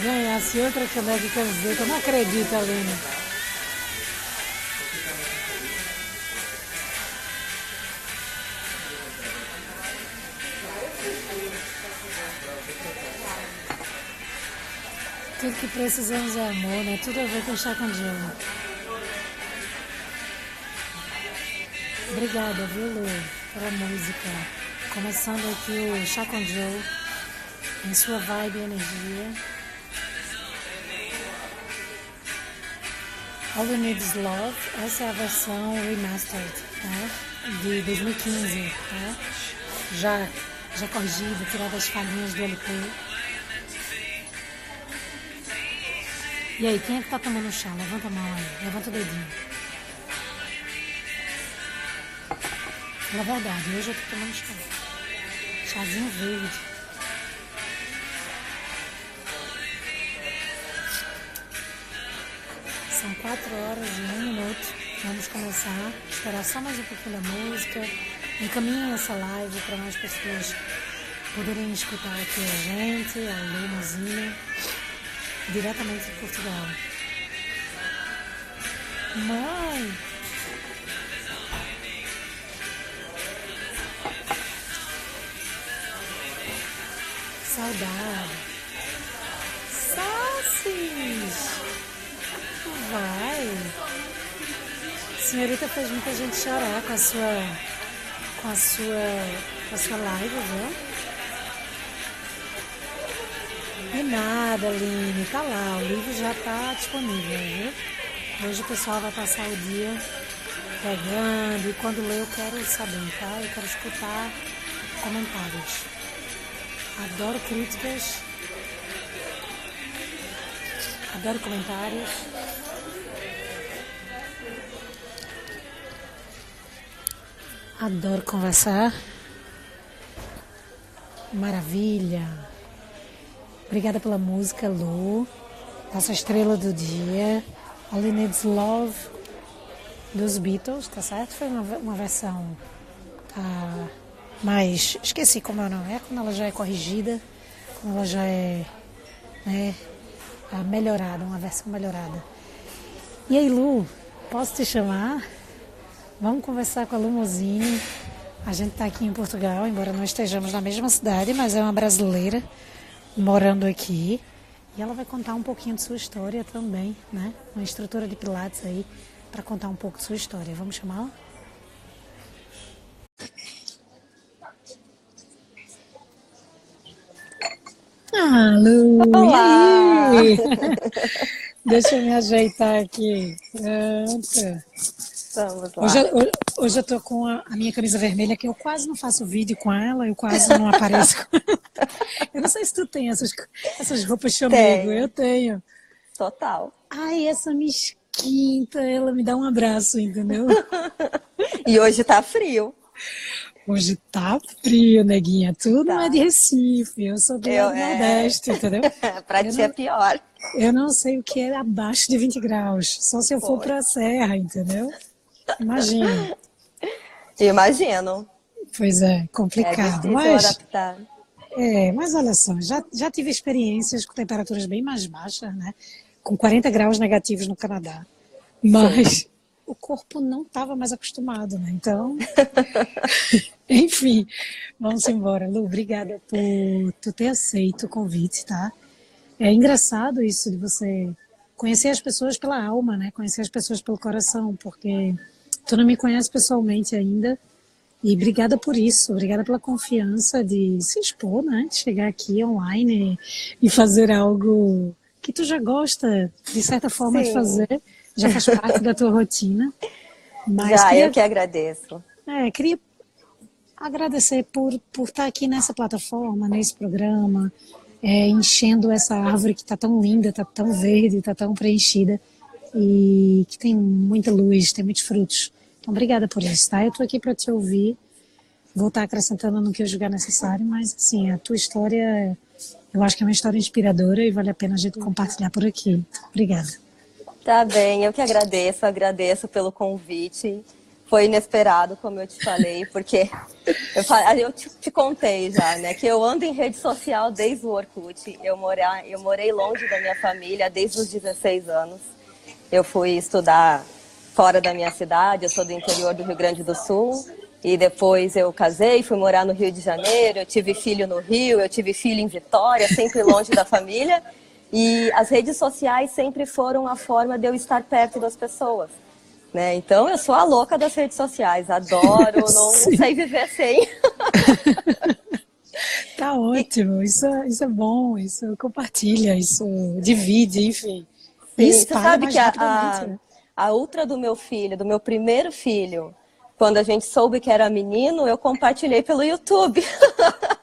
ganhasse outra caneca e camiseta. Eu não acredito, Aline. Tudo que precisamos é amor, né? Tudo a ver com Chá com Joe. Obrigada, viu, Lu, pela música. Começando aqui o Chá com Joe, em sua vibe e energia. All We Need Is Love, essa é a versão remastered, né? De 2015, né? Já corrigida, tirada as falhinhas do LP. E aí, quem é que tá tomando chá? Levanta a mão aí, levanta o dedinho. Fala a verdade, hoje eu tô tomando chá. Chazinho verde. São 4h01. Vamos começar. Esperar só mais um pouquinho da música. Encaminhem essa live para mais pessoas poderem escutar aqui a gente, a Lumazinha, diretamente de Portugal. Mãe! Saudade! Sassis! Vai! A senhorita fez muita gente chorar com a sua live, viu? De nada, Aline. Tá lá, o livro já tá disponível, viu? Hoje o pessoal vai passar o dia pegando e quando ler eu quero saber, tá? Eu quero escutar comentários. Adoro críticas. Adoro comentários. Adoro conversar. Maravilha. Obrigada pela música, Lu. Nossa estrela do dia. All You Need Is Love dos Beatles, tá certo? Foi uma versão mais... Esqueci como é o nome. É quando ela já é corrigida. Quando ela já é... né, melhorada, uma versão melhorada. E aí, Lu, posso te chamar? Vamos conversar com a Lu Mozini. A gente está aqui em Portugal, embora não estejamos na mesma cidade, mas é uma brasileira morando aqui. E ela vai contar um pouquinho de sua história também, né? Uma instrutora de Pilates aí, para contar um pouco de sua história. Vamos chamá-la? Ah, Lu! Olá! E aí? Deixa eu me ajeitar aqui. Pronto. Vamos lá. Hoje eu tô com a minha camisa vermelha, que eu quase não faço vídeo com ela, eu quase não apareço com ela. Eu não sei se tu tem essas roupas chamego, eu tenho. Total. Ai, essa mesquinta, ela me dá um abraço, entendeu? E hoje tá frio. Hoje tá frio, neguinha. Tu não Tá. é de Recife, eu sou do Nordeste, entendeu? Pra ti é pior. Eu não sei o que é abaixo de 20 graus, só se eu for pra serra, entendeu? Imagina. Imagino. Pois é, É complicado. difícil adaptar. Mas olha só, já tive experiências com temperaturas bem mais baixas, né? Com 40 graus negativos no Canadá. Mas o corpo não estava mais acostumado, né? Então, enfim, vamos embora. Lu, obrigada por tu ter aceito o convite, tá? É engraçado isso de você conhecer as pessoas pela alma, né? Conhecer as pessoas pelo coração, porque tu não me conhece pessoalmente ainda. E obrigada por isso, obrigada pela confiança de se expor, né? De chegar aqui online e fazer algo que tu já gosta, de certa forma, de fazer. Já faz parte da tua rotina. Mas eu que agradeço. Queria agradecer por estar aqui nessa plataforma, nesse programa, enchendo essa árvore que está tão linda, está tão verde, está tão preenchida e que tem muita luz, tem muitos frutos. Então, obrigada por isso, tá? Eu estou aqui para te ouvir, vou estar acrescentando no que eu julgar necessário, mas, assim, a tua história, eu acho que é uma história inspiradora e vale a pena a gente compartilhar por aqui. Obrigada. Tá bem, eu que agradeço pelo convite. Foi inesperado, como eu te falei, porque eu te contei já, né? Que eu ando em rede social desde o Orkut. Eu morei longe da minha família desde os 16 anos. Eu fui estudar fora da minha cidade, eu sou do interior do Rio Grande do Sul. E depois eu casei, fui morar no Rio de Janeiro, eu tive filho no Rio, eu tive filho em Vitória, sempre longe da família. E as redes sociais sempre foram a forma de eu estar perto das pessoas. Né? Então eu sou a louca das redes sociais, adoro, não sei viver sem. Tá ótimo, isso é bom, isso compartilha, isso divide, enfim. E Sim, você espalha sabe mais que rapidamente, né? a ultra do meu filho, do meu primeiro filho, quando a gente soube que era menino, eu compartilhei pelo YouTube.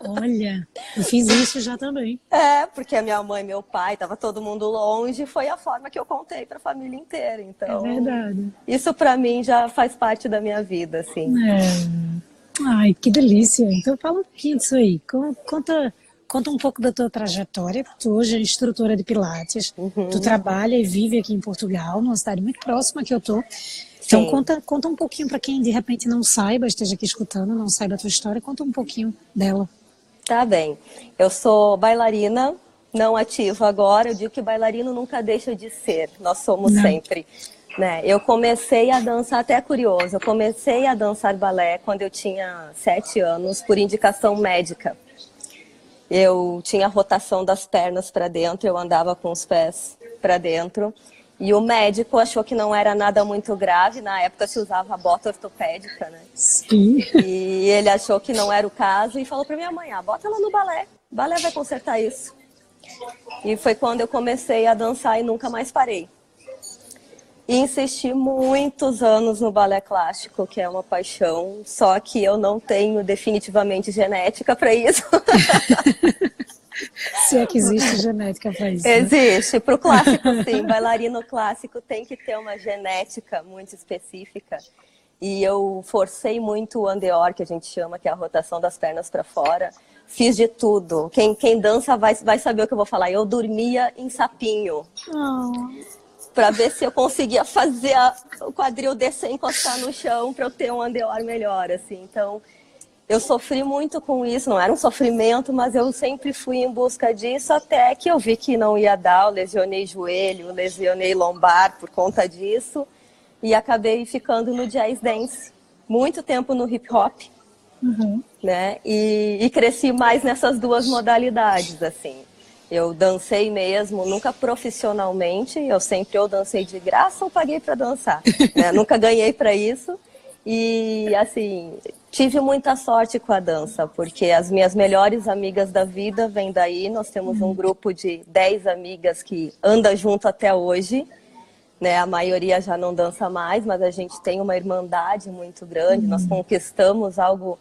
Olha, eu fiz isso já também. É, porque a minha mãe e meu pai, tava todo mundo longe, foi a forma que eu contei para a família inteira. É Então, verdade. isso para mim já faz parte da minha vida, assim. É. Ai, que delícia. Então fala um pouquinho disso aí. Conta um pouco da tua trajetória. Tu hoje é instrutora de Pilates. Tu trabalha e vive aqui em Portugal, numa cidade muito próxima que eu tô. Então Sim. conta um pouquinho para quem de repente não saiba, esteja aqui escutando, não saiba a tua história, conta um pouquinho dela. Tá bem. Eu sou bailarina, não ativa agora. Eu digo que bailarino nunca deixa de ser. Nós somos Não. sempre. Né? Eu comecei a dançar, até curioso, eu comecei a dançar balé quando eu tinha 7 anos, por indicação médica. Eu tinha rotação das pernas para dentro, eu andava com os pés para dentro. E o médico achou que não era nada muito grave, na época se usava a bota ortopédica, né? Sim. E ele achou que não era o caso e falou para minha mãe, bota ela no balé, o balé vai consertar isso. E foi quando eu comecei a dançar e nunca mais parei. E insisti muitos anos no balé clássico, que é uma paixão, só que eu não tenho definitivamente genética para isso. Se é que existe genética para isso. Né? Existe. Para o clássico, sim. Bailarino clássico tem que ter uma genética muito específica. E eu forcei muito o andeor, que a gente chama, que é a rotação das pernas para fora. Fiz de tudo. Quem dança vai saber o que eu vou falar. Eu dormia em sapinho. Para ver se eu conseguia fazer o quadril descer, encostar no chão, para eu ter um andeor melhor, assim. Então, eu sofri muito com isso, não era um sofrimento, mas eu sempre fui em busca disso, até que eu vi que não ia dar, eu lesionei joelho, lesionei lombar por conta disso, e acabei ficando no jazz dance, muito tempo no hip hop, né? E cresci mais nessas duas modalidades, assim. Eu dancei mesmo, nunca profissionalmente, eu sempre ou dancei de graça ou paguei para dançar, né? Nunca ganhei para isso. E, assim, tive muita sorte com a dança, porque as minhas melhores amigas da vida vêm daí. Nós temos um grupo de 10 amigas que anda junto até hoje, né? A maioria já não dança mais, mas a gente tem uma irmandade muito grande. Nós conquistamos algo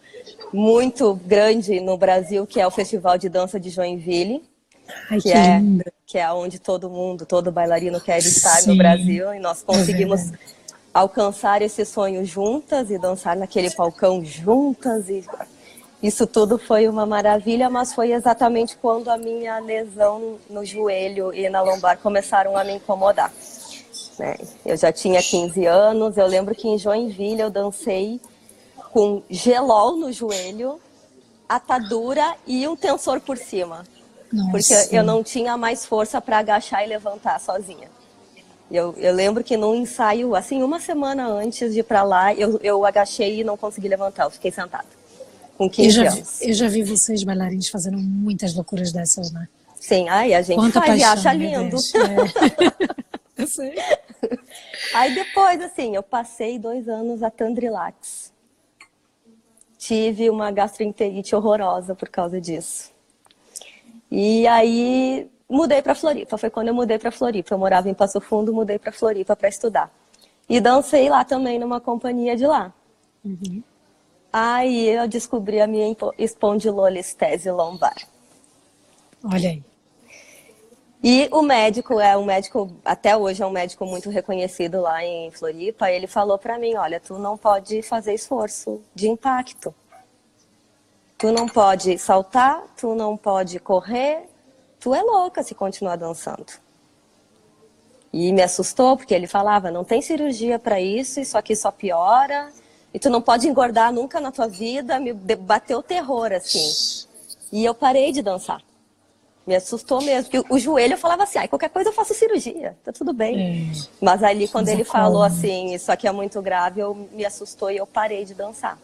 muito grande no Brasil, que é o Festival de Dança de Joinville. Ai, que lindo. Que é onde todo mundo, todo bailarino quer estar Sim, no Brasil. E nós conseguimos verdade. alcançar esse sonho juntas e dançar naquele palcão juntas. E isso tudo foi uma maravilha, mas foi exatamente quando a minha lesão no joelho e na lombar começaram a me incomodar. Né? Eu já tinha 15 anos, eu lembro que em Joinville eu dancei com gelol no joelho, atadura e um tensor por cima. Nossa. Porque eu não tinha mais força para agachar e levantar sozinha. Eu lembro que num ensaio, assim, uma semana antes de ir para lá, eu agachei e não consegui levantar, eu fiquei sentada, com 15 anos. Eu já vi vocês bailarinos fazendo muitas loucuras dessas, né? Sim, aí a gente Quanta faz e paixão, acha meu lindo. Deus. É. Eu sei. Aí depois, assim, eu passei 2 anos a Tandrilax. Tive uma gastroenterite horrorosa por causa disso. E aí mudei para Floripa, foi quando eu mudei para Floripa. Eu morava em Passo Fundo, mudei para Floripa para estudar. E dancei lá também numa companhia de lá. Aí eu descobri a minha espondilolistese lombar. Olha aí. E o médico, até hoje é um médico muito reconhecido lá em Floripa, ele falou para mim, olha, tu não pode fazer esforço de impacto. Tu não pode saltar, tu não pode correr, tu é louca se continuar dançando. E me assustou, porque ele falava, não tem cirurgia para isso aqui só piora, e tu não pode engordar nunca na tua vida. Me bateu terror, assim. E eu parei de dançar. Me assustou mesmo, porque o joelho eu falava assim, qualquer coisa eu faço cirurgia, tá tudo bem. Mas ali quando ele falou assim, isso aqui é muito grave, me assustou e eu parei de dançar.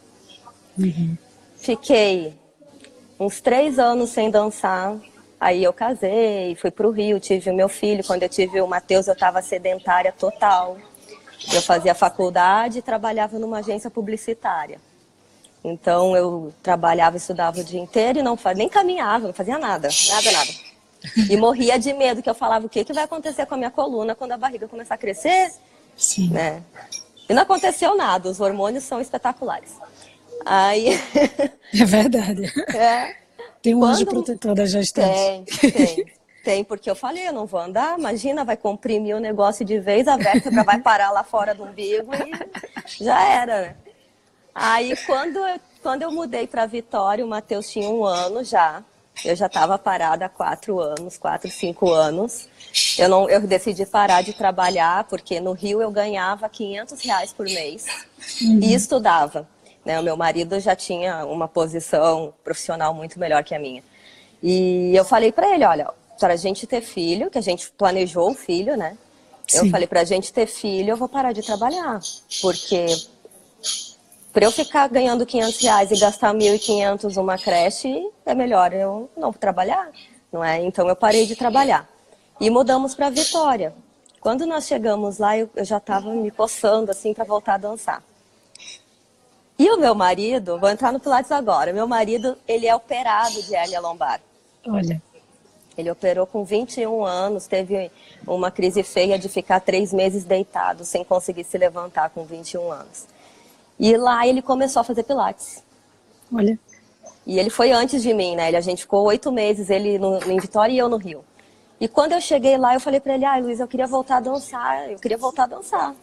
Fiquei uns 3 anos sem dançar, aí eu casei, fui pro Rio, tive o meu filho. Quando eu tive o Matheus, eu estava sedentária total. Eu fazia faculdade e trabalhava numa agência publicitária. Então eu trabalhava, estudava o dia inteiro e nem caminhava, não fazia nada. E morria de medo, que eu falava, o que vai acontecer com a minha coluna quando a barriga começar a crescer? Sim. Né? E não aconteceu nada, os hormônios são espetaculares. Aí... É verdade. Tem um anjo protetor da gestante. Tem, porque eu falei, eu não vou andar, imagina, vai comprimir o negócio de vez, a vértebra vai parar lá fora do umbigo e já era, né? Aí, quando eu mudei para Vitória, o Matheus tinha 1 ano já. Eu já estava parada há 4 anos, 4, 5 anos. Eu decidi parar de trabalhar, porque no Rio eu ganhava R$ 500 por mês e estudava. Né? O meu marido já tinha uma posição profissional muito melhor que a minha. E eu falei para ele, olha, para a gente ter filho, que a gente planejou o filho, né? Sim. Eu falei, para a gente ter filho, eu vou parar de trabalhar, porque... Para eu ficar ganhando R$ 500 e gastar 1.500 numa creche, é melhor eu não trabalhar, não é? Então eu parei de trabalhar. E mudamos para Vitória. Quando nós chegamos lá, eu já estava me coçando assim para voltar a dançar. E o meu marido, vou entrar no Pilates agora, meu marido, ele é operado de hérnia lombar. Olha. Ele operou com 21 anos, teve uma crise feia de ficar 3 meses deitado, sem conseguir se levantar com 21 anos. E lá ele começou a fazer Pilates. Olha. E ele foi antes de mim, né? A gente ficou 8 meses, ele em Vitória e eu no Rio. E quando eu cheguei lá, eu falei pra ele, Luiz, eu queria voltar a dançar, eu queria voltar a dançar.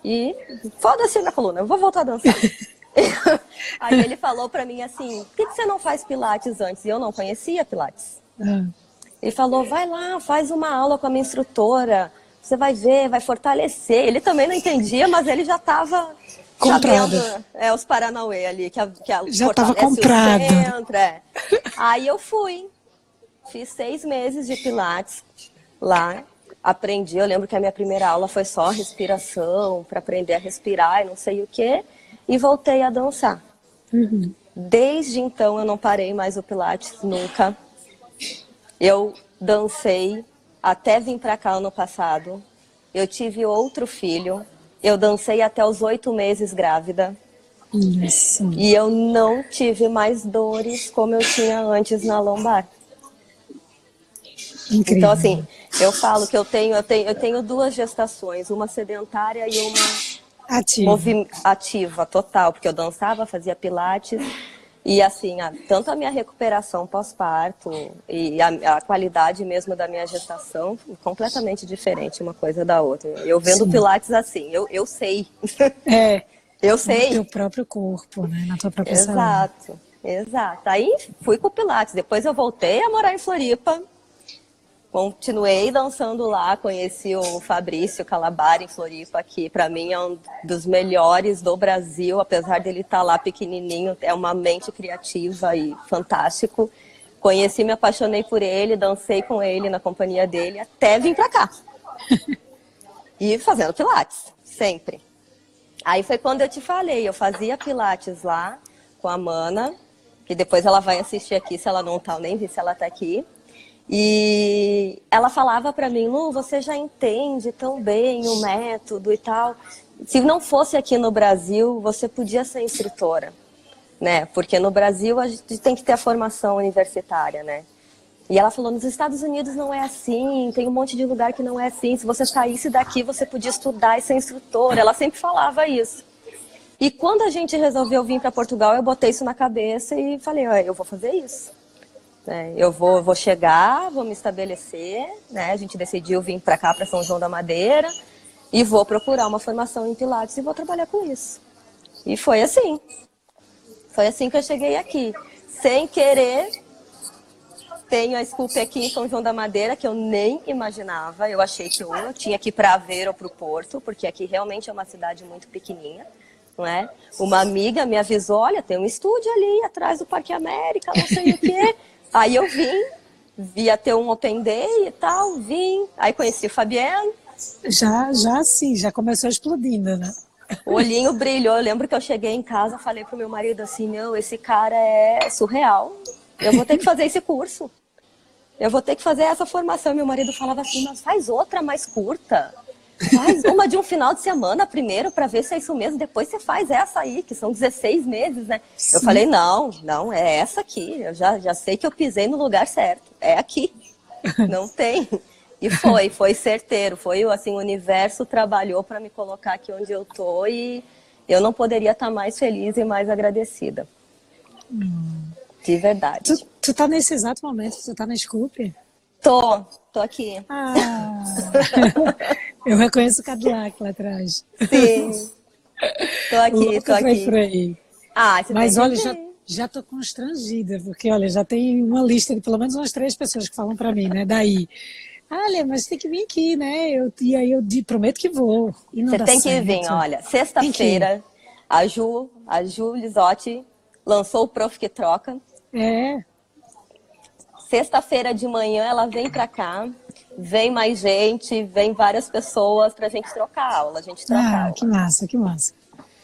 E foda-se na coluna, eu vou voltar a dançar. Aí ele falou pra mim assim, por que você não faz Pilates antes? E eu não conhecia Pilates. Ele falou, vai lá, faz uma aula com a minha instrutora, você vai ver, vai fortalecer. Ele também não entendia, mas ele já estava... Comprado. Sabendo, os Paranauê ali, que já estava comprado. Aí eu fui, fiz 6 meses de Pilates lá, aprendi. Eu lembro que a minha primeira aula foi só respiração, para aprender a respirar e não sei o quê, e voltei a dançar. Desde então eu não parei mais o Pilates, nunca. Eu dancei até vir para cá ano passado. Eu tive outro filho. Eu dancei até os 8 meses grávida. Isso. E eu não tive mais dores como eu tinha antes na lombar. Incrível. Então, assim, eu falo que eu tenho 2 gestações, uma sedentária e uma ativa total, porque eu dançava, fazia pilates. E assim, tanto a minha recuperação pós-parto e a qualidade mesmo da minha gestação, completamente diferente uma coisa da outra. Eu vendo Pilates assim, eu sei. Eu sei. No teu próprio corpo, né? Na tua própria saúde. Exato. Aí fui com o Pilates, depois eu voltei a morar em Floripa. Continuei dançando lá, conheci o Fabrício Calabari em Floripa, que para mim é um dos melhores do Brasil, apesar dele estar lá pequenininho, é uma mente criativa e fantástico. Conheci, me apaixonei por ele, dancei com ele na companhia dele, até vim para cá. E fazendo Pilates, sempre. Aí foi quando eu te falei, eu fazia Pilates lá com a Mana, que depois ela vai assistir aqui, se ela não tá, eu nem vi se ela tá aqui. E ela falava para mim, Lu, você já entende tão bem o método e tal. Se não fosse aqui no Brasil, você podia ser instrutora, né? Porque no Brasil a gente tem que ter a formação universitária, né? E ela falou, nos Estados Unidos não é assim, tem um monte de lugar que não é assim. Se você saísse daqui, você podia estudar e ser instrutora. Ela sempre falava isso. E quando a gente resolveu vir para Portugal, eu botei isso na cabeça e falei, eu vou fazer isso. Eu vou chegar, vou me estabelecer, né? A gente decidiu vir para cá, para São João da Madeira, e vou procurar uma formação em Pilates e vou trabalhar com isso. E foi assim. Foi assim que eu cheguei aqui. Sem querer, tenho a Sculpt aqui em São João da Madeira, que eu nem imaginava. Eu achei que eu tinha que ir para Aveiro ou para o Porto, porque aqui realmente é uma cidade muito pequenininha. não é? Uma amiga me avisou, olha, tem um estúdio ali atrás do Parque América, não sei o quê. Aí eu via ter um Open Day e tal, vim. Aí conheci o Fabiano. Já começou explodindo, né? O olhinho brilhou. Eu lembro que eu cheguei em casa, falei pro meu marido assim, não, esse cara é surreal. Eu vou ter que fazer esse curso. Eu vou ter que fazer essa formação. Meu marido falava assim, mas faz outra mais curta. Faz uma de um final de semana primeiro para ver se é isso mesmo. Depois você faz essa aí, que são 16 meses, né? Sim. Eu falei, não, é essa aqui. Eu já sei que eu pisei no lugar certo. É aqui. Não tem. E foi certeiro. Foi assim, o universo trabalhou para me colocar aqui onde eu tô e eu não poderia estar mais feliz e mais agradecida. De verdade. Tu tá nesse exato momento, tu tá na Scoop? Tô aqui. Eu reconheço o Cadillac lá atrás. Sim. Tô aqui. Por aí. Mas olha, já tô constrangida, porque olha, já tem uma lista de pelo menos umas 3 pessoas que falam para mim, né? Daí, olha, mas tem que vir aqui, né? E aí eu prometo que vou. E não Você dá tem certo. que vir, olha. Sexta-feira, a Ju Lisotti lançou o Prof que Troca. Sexta-feira de manhã ela vem pra cá, vem mais gente, vem várias pessoas pra gente trocar aula, aula. Que massa, que massa.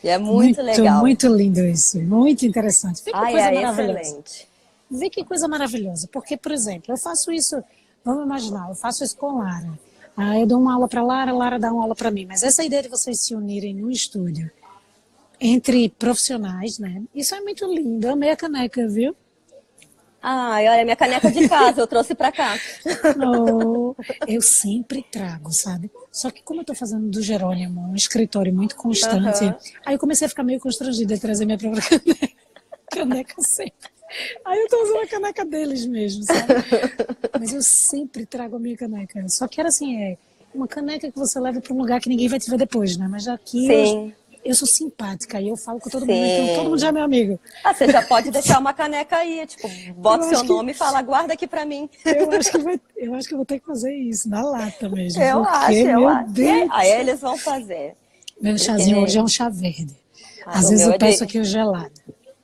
E é muito legal. Muito lindo isso, muito interessante. Vê que coisa maravilhosa. Excelente. Vê que coisa maravilhosa, porque, por exemplo, eu faço isso, vamos imaginar, eu faço isso com Lara. Eu dou uma aula pra Lara, Lara dá uma aula pra mim, mas essa ideia de vocês se unirem no estúdio, entre profissionais, né? Isso é muito lindo, eu amei a caneca, viu? Olha, minha caneca de casa, eu trouxe pra cá. Eu sempre trago, sabe? Só que como eu tô fazendo do Jerônimo um escritório muito constante, aí eu comecei a ficar meio constrangida de trazer minha própria caneca sempre. Aí eu tô usando a caneca deles mesmo, sabe? Mas eu sempre trago a minha caneca. Só que era assim, uma caneca que você leva pra um lugar que ninguém vai te ver depois, né? Mas aqui eu sou simpática e eu falo com todo mundo, então todo mundo já é meu amigo. Você já pode deixar uma caneca aí, tipo, bota seu nome e fala, guarda aqui pra mim. Eu acho que eu vou ter que fazer isso, na lata mesmo. Eu acho. Deus. Aí eles vão fazer. Meu chazinho hoje é um chá verde. Às vezes eu peço aqui o gelado.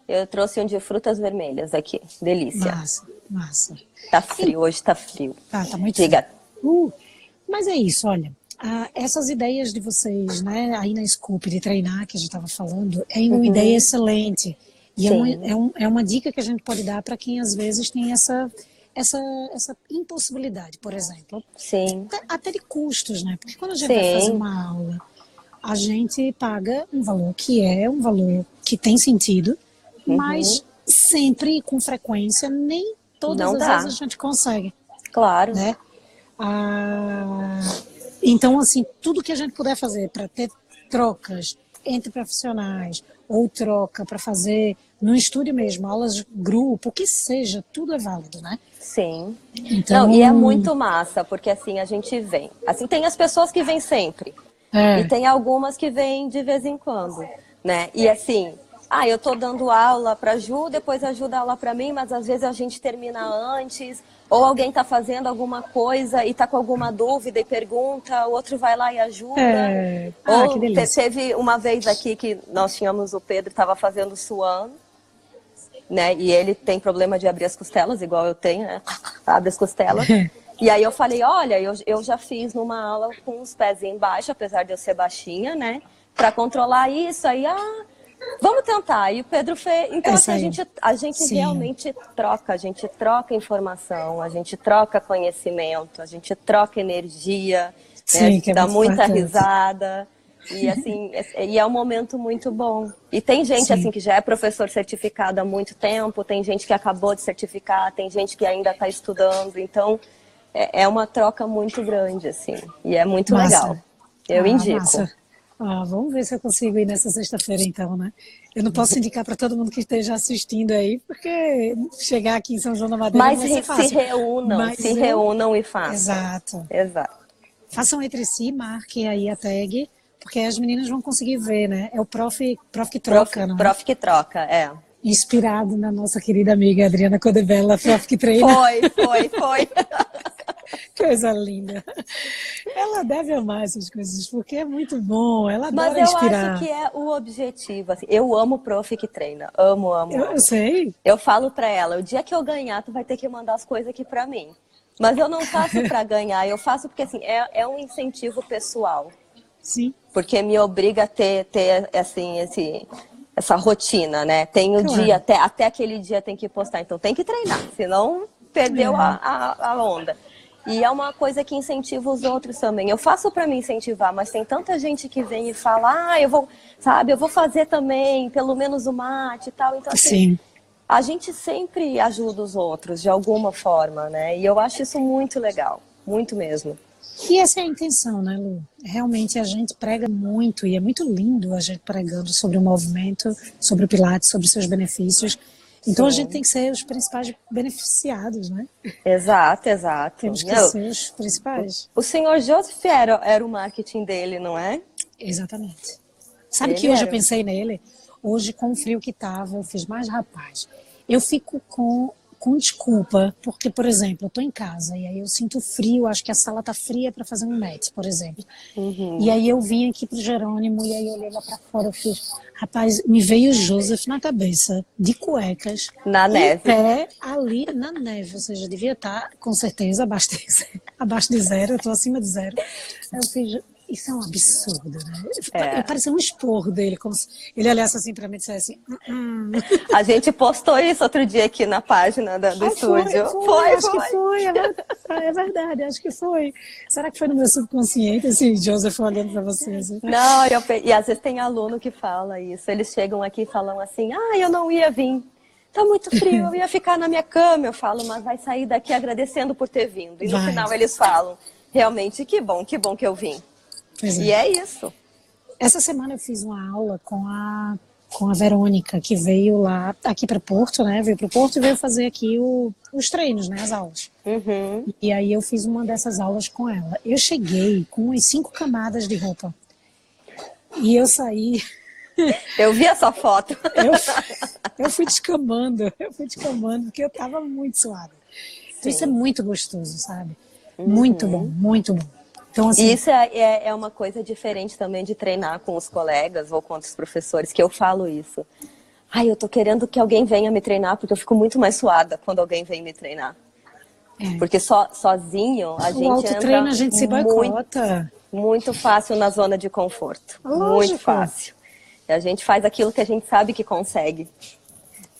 Eu trouxe um de frutas vermelhas aqui, delícia. Massa. Tá frio, hoje tá frio. Tá muito Diga. frio. Mas é isso, olha. Essas ideias de vocês, né, aí na Scoop, de treinar, que a gente estava falando, é uma ideia excelente. E é uma dica que a gente pode dar para quem às vezes tem essa impossibilidade, por exemplo. Sim. Até de custos, né? Porque quando a gente vai fazer uma aula, a gente paga um valor que é um valor que tem sentido, mas sempre, com frequência, nem todas as vezes a gente consegue. Claro. Né? Então, assim, tudo que a gente puder fazer para ter trocas entre profissionais ou troca para fazer no estúdio mesmo, aulas de grupo, o que seja, tudo é válido, né? Sim. Então... Não, e é muito massa, porque assim, a gente vem. Assim, tem as pessoas que vêm sempre. E tem algumas que vêm de vez em quando, né? E assim, eu tô dando aula pra Ju, depois a Ju dá aula pra mim, mas às vezes a gente termina antes... Ou alguém tá fazendo alguma coisa e tá com alguma dúvida e pergunta, o outro vai lá e ajuda. Ou teve uma vez aqui que nós tínhamos o Pedro, estava fazendo Swan, né? E ele tem problema de abrir as costelas, igual eu tenho, né? Abre as costelas. E aí eu falei, olha, eu já fiz numa aula com os pés embaixo, apesar de eu ser baixinha, né? Para controlar isso, aí, vamos tentar. E o Pedro fez. Então, assim, a gente realmente troca. A gente troca informação, a gente troca conhecimento, a gente troca energia, né? A gente dá muita risada. E, assim, é um momento muito bom. E tem gente, assim, que já é professor certificado há muito tempo, tem gente que acabou de certificar, tem gente que ainda está estudando. Então, é uma troca muito grande, assim. E é muito legal. Eu indico. Massa. Vamos ver se eu consigo ir nessa sexta-feira, então, né? Eu não posso indicar para todo mundo que esteja assistindo aí, porque chegar aqui em São João da Madeira não vai ser fácil. Se reúnam e façam. Exato. Façam entre si, marquem aí a tag, porque as meninas vão conseguir ver, né? É o Prof que Troca, não é? Prof que Troca, Inspirado na nossa querida amiga Adriana Codebella, Prof que Treina. Foi. Coisa linda. Ela deve amar essas coisas, porque é muito bom. Ela Mas adora eu inspirar. acho que é o objetivo. Assim, eu amo prof que treina. Amo, amo, Eu amo. sei. Eu falo pra ela, o dia que eu ganhar, tu vai ter que mandar as coisas aqui pra mim. Mas eu não faço pra ganhar, eu faço porque assim, é um incentivo pessoal. Sim, Porque me obriga a ter assim, essa rotina, né? Tem o dia, claro. até aquele dia tem que postar, então tem que treinar, senão perdeu É, a onda. E é uma coisa que incentiva os outros também. Eu faço para me incentivar, mas tem tanta gente que vem e fala, eu vou, sabe, eu vou fazer também, pelo menos o mate e tal. Então, assim, sim. a gente sempre ajuda os outros de alguma forma, né? E eu acho isso muito legal, muito mesmo. E essa é a intenção, né, Lu? Realmente a gente prega muito, e é muito lindo a gente pregando sobre o movimento, sobre o Pilates, sobre seus benefícios. Então a gente Sim, tem que ser os principais beneficiados, né? exato, exato. Temos que Não, ser os principais. o senhor Joseph era o marketing dele, não é? Exatamente. Sabe Ele que hoje eu era. pensei nele? Hoje, com o frio que tava, eu fiz mais rapaz. Eu fico com desculpa, porque, por exemplo, eu tô em casa e aí eu sinto frio, acho que a sala tá fria para fazer um match, por exemplo. E Uhum. aí eu vim aqui pro Jerônimo e aí eu olhei lá para fora, eu fiz, rapaz, me veio o Joseph na cabeça, de cuecas, Na em neve. pé, ali na neve, ou seja, devia estar, com certeza, abaixo de zero, eu tô acima de zero. Aí eu fiz, isso é um absurdo, né? Eu É. parecia um esporro dele, como se ele olhasse assim para mim e dissesse, A gente postou isso outro dia aqui na página do ah, estúdio. foi, Foi, acho que foi. foi, é verdade, acho que foi. Será que foi no meu subconsciente esse Joseph olhando para vocês? Não, e às vezes tem aluno que fala isso. Eles chegam aqui e falam assim, eu não ia vir. Tá muito frio, eu ia ficar na minha cama. Eu falo, mas vai sair daqui agradecendo por ter vindo. E no Vai, final eles falam, realmente, que bom que eu vim. pois E é. é isso. Essa semana eu fiz uma aula com a Verônica, que veio lá, aqui para Porto, né? Veio para o Porto e veio fazer aqui os treinos, né? As aulas. Uhum. E aí eu fiz uma dessas aulas com ela. Eu cheguei com umas 5 camadas de roupa. E eu saí, Eu vi essa foto. eu, eu fui descamando, porque eu estava muito suada. Então isso é Sim. muito gostoso, sabe? Muito bom, Uhum. muito bom. Então, E assim, isso é uma coisa diferente também de treinar com os colegas ou com outros professores, que eu falo isso. Eu tô querendo que alguém venha me treinar, porque eu fico muito mais suada quando alguém vem me treinar. é, Porque sozinho a o gente autotreino entra a gente se muito, boicota. muito fácil na zona de conforto. Muito Lógico. fácil. E a gente faz aquilo que a gente sabe que consegue,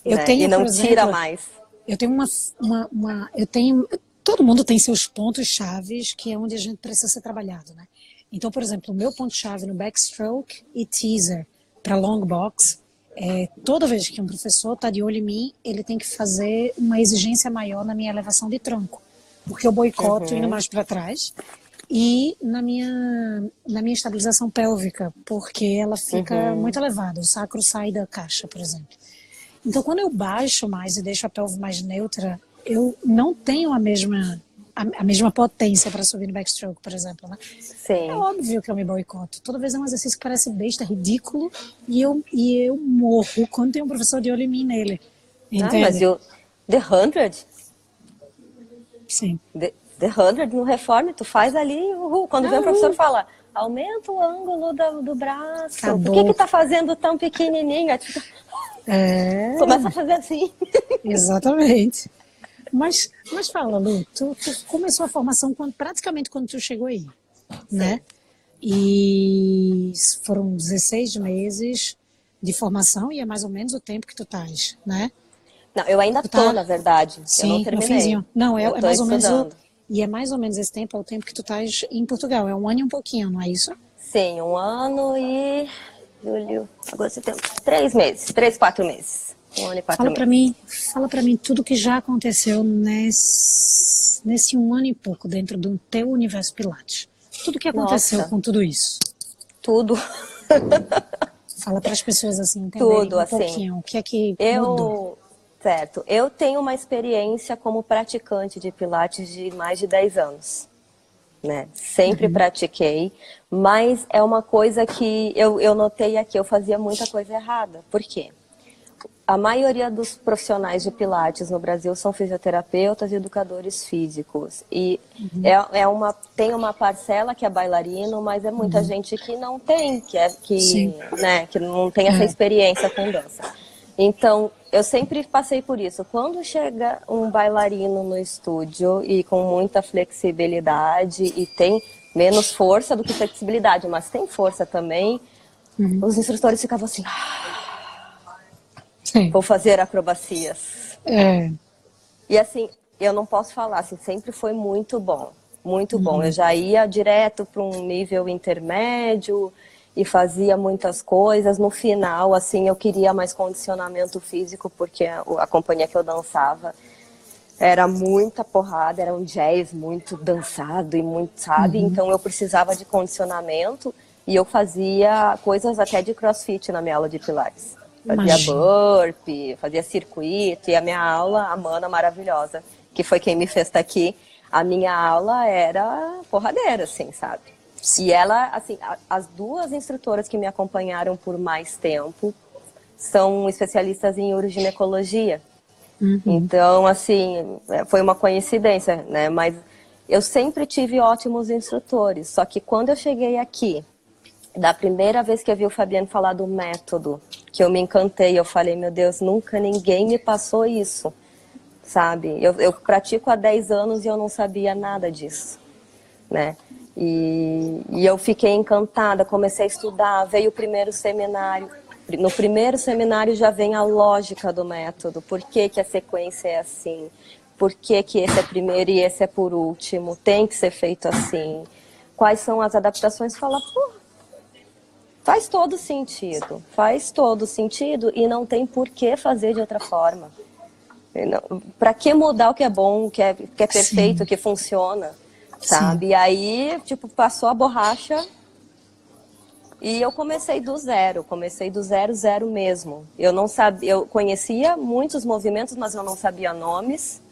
Eu né? E tenho, por não tira exemplo, mais. eu tenho eu tenho, todo mundo tem seus pontos chaves, que é onde a gente precisa ser trabalhado, né? Então, por exemplo, o meu ponto chave no backstroke e teaser para long box é toda vez que um professor está de olho em mim, ele tem que fazer uma exigência maior na minha elevação de tronco, porque eu boicoto indo Uhum, mais para trás e na minha estabilização pélvica, porque ela fica uhum. muito elevada, o sacro sai da caixa, por exemplo. Então, quando eu baixo mais e deixo a pelve mais neutra, eu não tenho a mesma potência para subir no backstroke, por exemplo, né? É Sim. óbvio que eu me boicoto. Toda vez é um exercício que parece besta, ridículo, e eu morro quando tem um professor de olho em mim nele. Mas Entende? The 100? Sim. The 100 no Reform, tu faz ali, uhul. Quando vem o professor fala, aumenta o ângulo do braço. Por que Acabou. tá fazendo tão pequenininho? Aí tu É, começa a fazer assim. exatamente. Mas fala, Lu, tu começou a formação praticamente quando tu chegou aí, né? Sim. E foram 16 meses de formação e é mais ou menos o tempo que tu estás, né? Não, eu ainda Tu tô, tá, na verdade. Eu não sim, no terminei. finzinho. Não, é, Eu é tô mais ou menos estudando. e é mais ou menos esse tempo, é o tempo que tu estás em Portugal. É um ano e um pouquinho, não é isso? Sim, 1 ano e... Julho, agosto, setembro. 3 meses. 3, 4 meses. 1 ano e 4 meses. Fala para mim tudo que já aconteceu nesse um ano e pouco dentro do teu universo Pilates. Tudo que aconteceu Nossa, com tudo isso. tudo. Fala para as pessoas assim entenderem Tudo, um assim. pouquinho o que é que mudou. Certo. Eu tenho uma experiência como praticante de Pilates de mais de 10 anos. Né? Sempre pratiquei, mas é uma coisa que eu notei aqui, eu fazia muita coisa errada. Por quê? a maioria dos profissionais de Pilates no Brasil são fisioterapeutas e educadores físicos. E tem uma parcela que é bailarino, mas é muita gente que não tem, que não tem essa experiência com dança. Então, eu sempre passei por isso. Quando chega um bailarino no estúdio e com muita flexibilidade e tem menos força do que flexibilidade, mas tem força também, os instrutores ficavam assim... Vou fazer acrobacias. E assim, eu não posso falar, assim, sempre foi muito bom. Muito bom. Eu já ia direto para um nível intermédio e fazia muitas coisas. No final, assim, eu queria mais condicionamento físico, porque a companhia que eu dançava era muita porrada, era um jazz muito dançado e muito, sabe? Então eu precisava de condicionamento e eu fazia coisas até de crossfit na minha aula de Pilates. Fazia burpee, fazia circuito, e a minha aula, a Mana maravilhosa, que foi quem me fez estar aqui, a minha aula era porradeira, assim, sabe? E ela, assim, as duas instrutoras que me acompanharam por mais tempo são especialistas em uroginecologia. Então, assim, foi uma coincidência, né? Mas eu sempre tive ótimos instrutores, só que quando eu cheguei aqui, da primeira vez que eu vi o Fabiano falar do método, que eu me encantei, eu falei, meu Deus, nunca ninguém me passou isso, sabe? Eu pratico há 10 anos e eu não sabia nada disso, né? E eu fiquei encantada, comecei a estudar, veio o primeiro seminário. No primeiro seminário já vem a lógica do método, por que que a sequência é assim, por que que esse é primeiro e esse é por último, tem que ser feito assim, quais são as adaptações, fala, pô, faz todo sentido e não tem por que fazer de outra forma. Para que mudar o que é bom, o que é perfeito, o que funciona, sabe? E aí, tipo, passou a borracha e eu comecei do zero mesmo. Eu não sabia, eu conhecia muitos movimentos, mas eu não sabia nomes,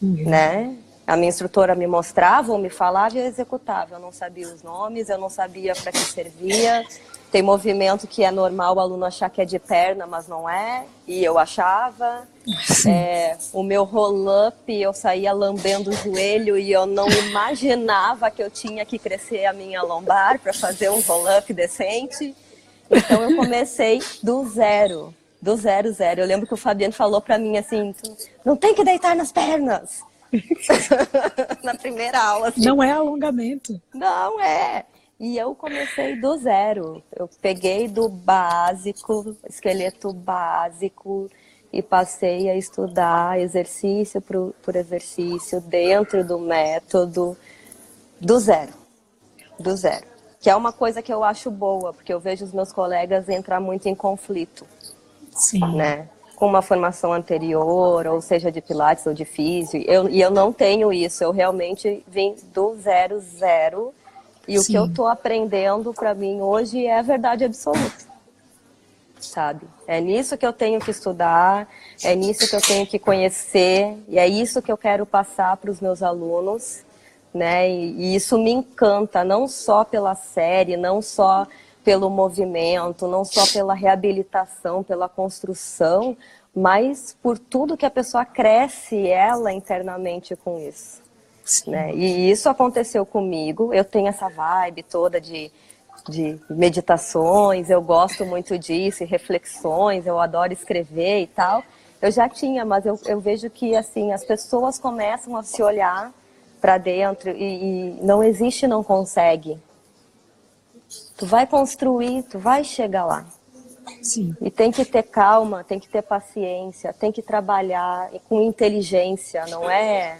né? A minha instrutora me mostrava ou me falava e eu executava. Eu não sabia os nomes, eu não sabia para que servia. Tem movimento que é normal o aluno achar que é de perna, mas não é. E eu achava. O meu roll-up, eu saía lambendo o joelho e eu não imaginava que eu tinha que crescer a minha lombar para fazer um roll-up decente. Então eu comecei do zero. Eu lembro que o Fabiano falou para mim assim, não tem que deitar nas pernas. Na primeira aula. Assim. Não é alongamento. Não é. E eu comecei do zero. Eu peguei do básico, esqueleto básico, e passei a estudar exercício por exercício, dentro do método, do zero. Que é uma coisa que eu acho boa, porque eu vejo os meus colegas entrar muito em conflito. Sim. Né? Com uma formação anterior, ou seja, de Pilates ou de Físio. E eu não tenho isso, eu realmente vim do zero. E o que eu tô aprendendo para mim hoje é a verdade absoluta, sabe? É nisso que eu tenho que estudar, é nisso que eu tenho que conhecer, e é isso que eu quero passar para os meus alunos, né? E isso me encanta, não só pela série, não só pelo movimento, não só pela reabilitação, pela construção, mas por tudo que a pessoa cresce ela internamente com isso. Né? E isso aconteceu comigo, eu tenho essa vibe toda de meditações, eu gosto muito disso, e reflexões, eu adoro escrever e tal. Eu já tinha, mas eu vejo que assim, as pessoas começam a se olhar para dentro e não existe, não consegue. Tu vai construir, tu vai chegar lá. Sim. E tem que ter calma, tem que ter paciência, tem que trabalhar com inteligência, não é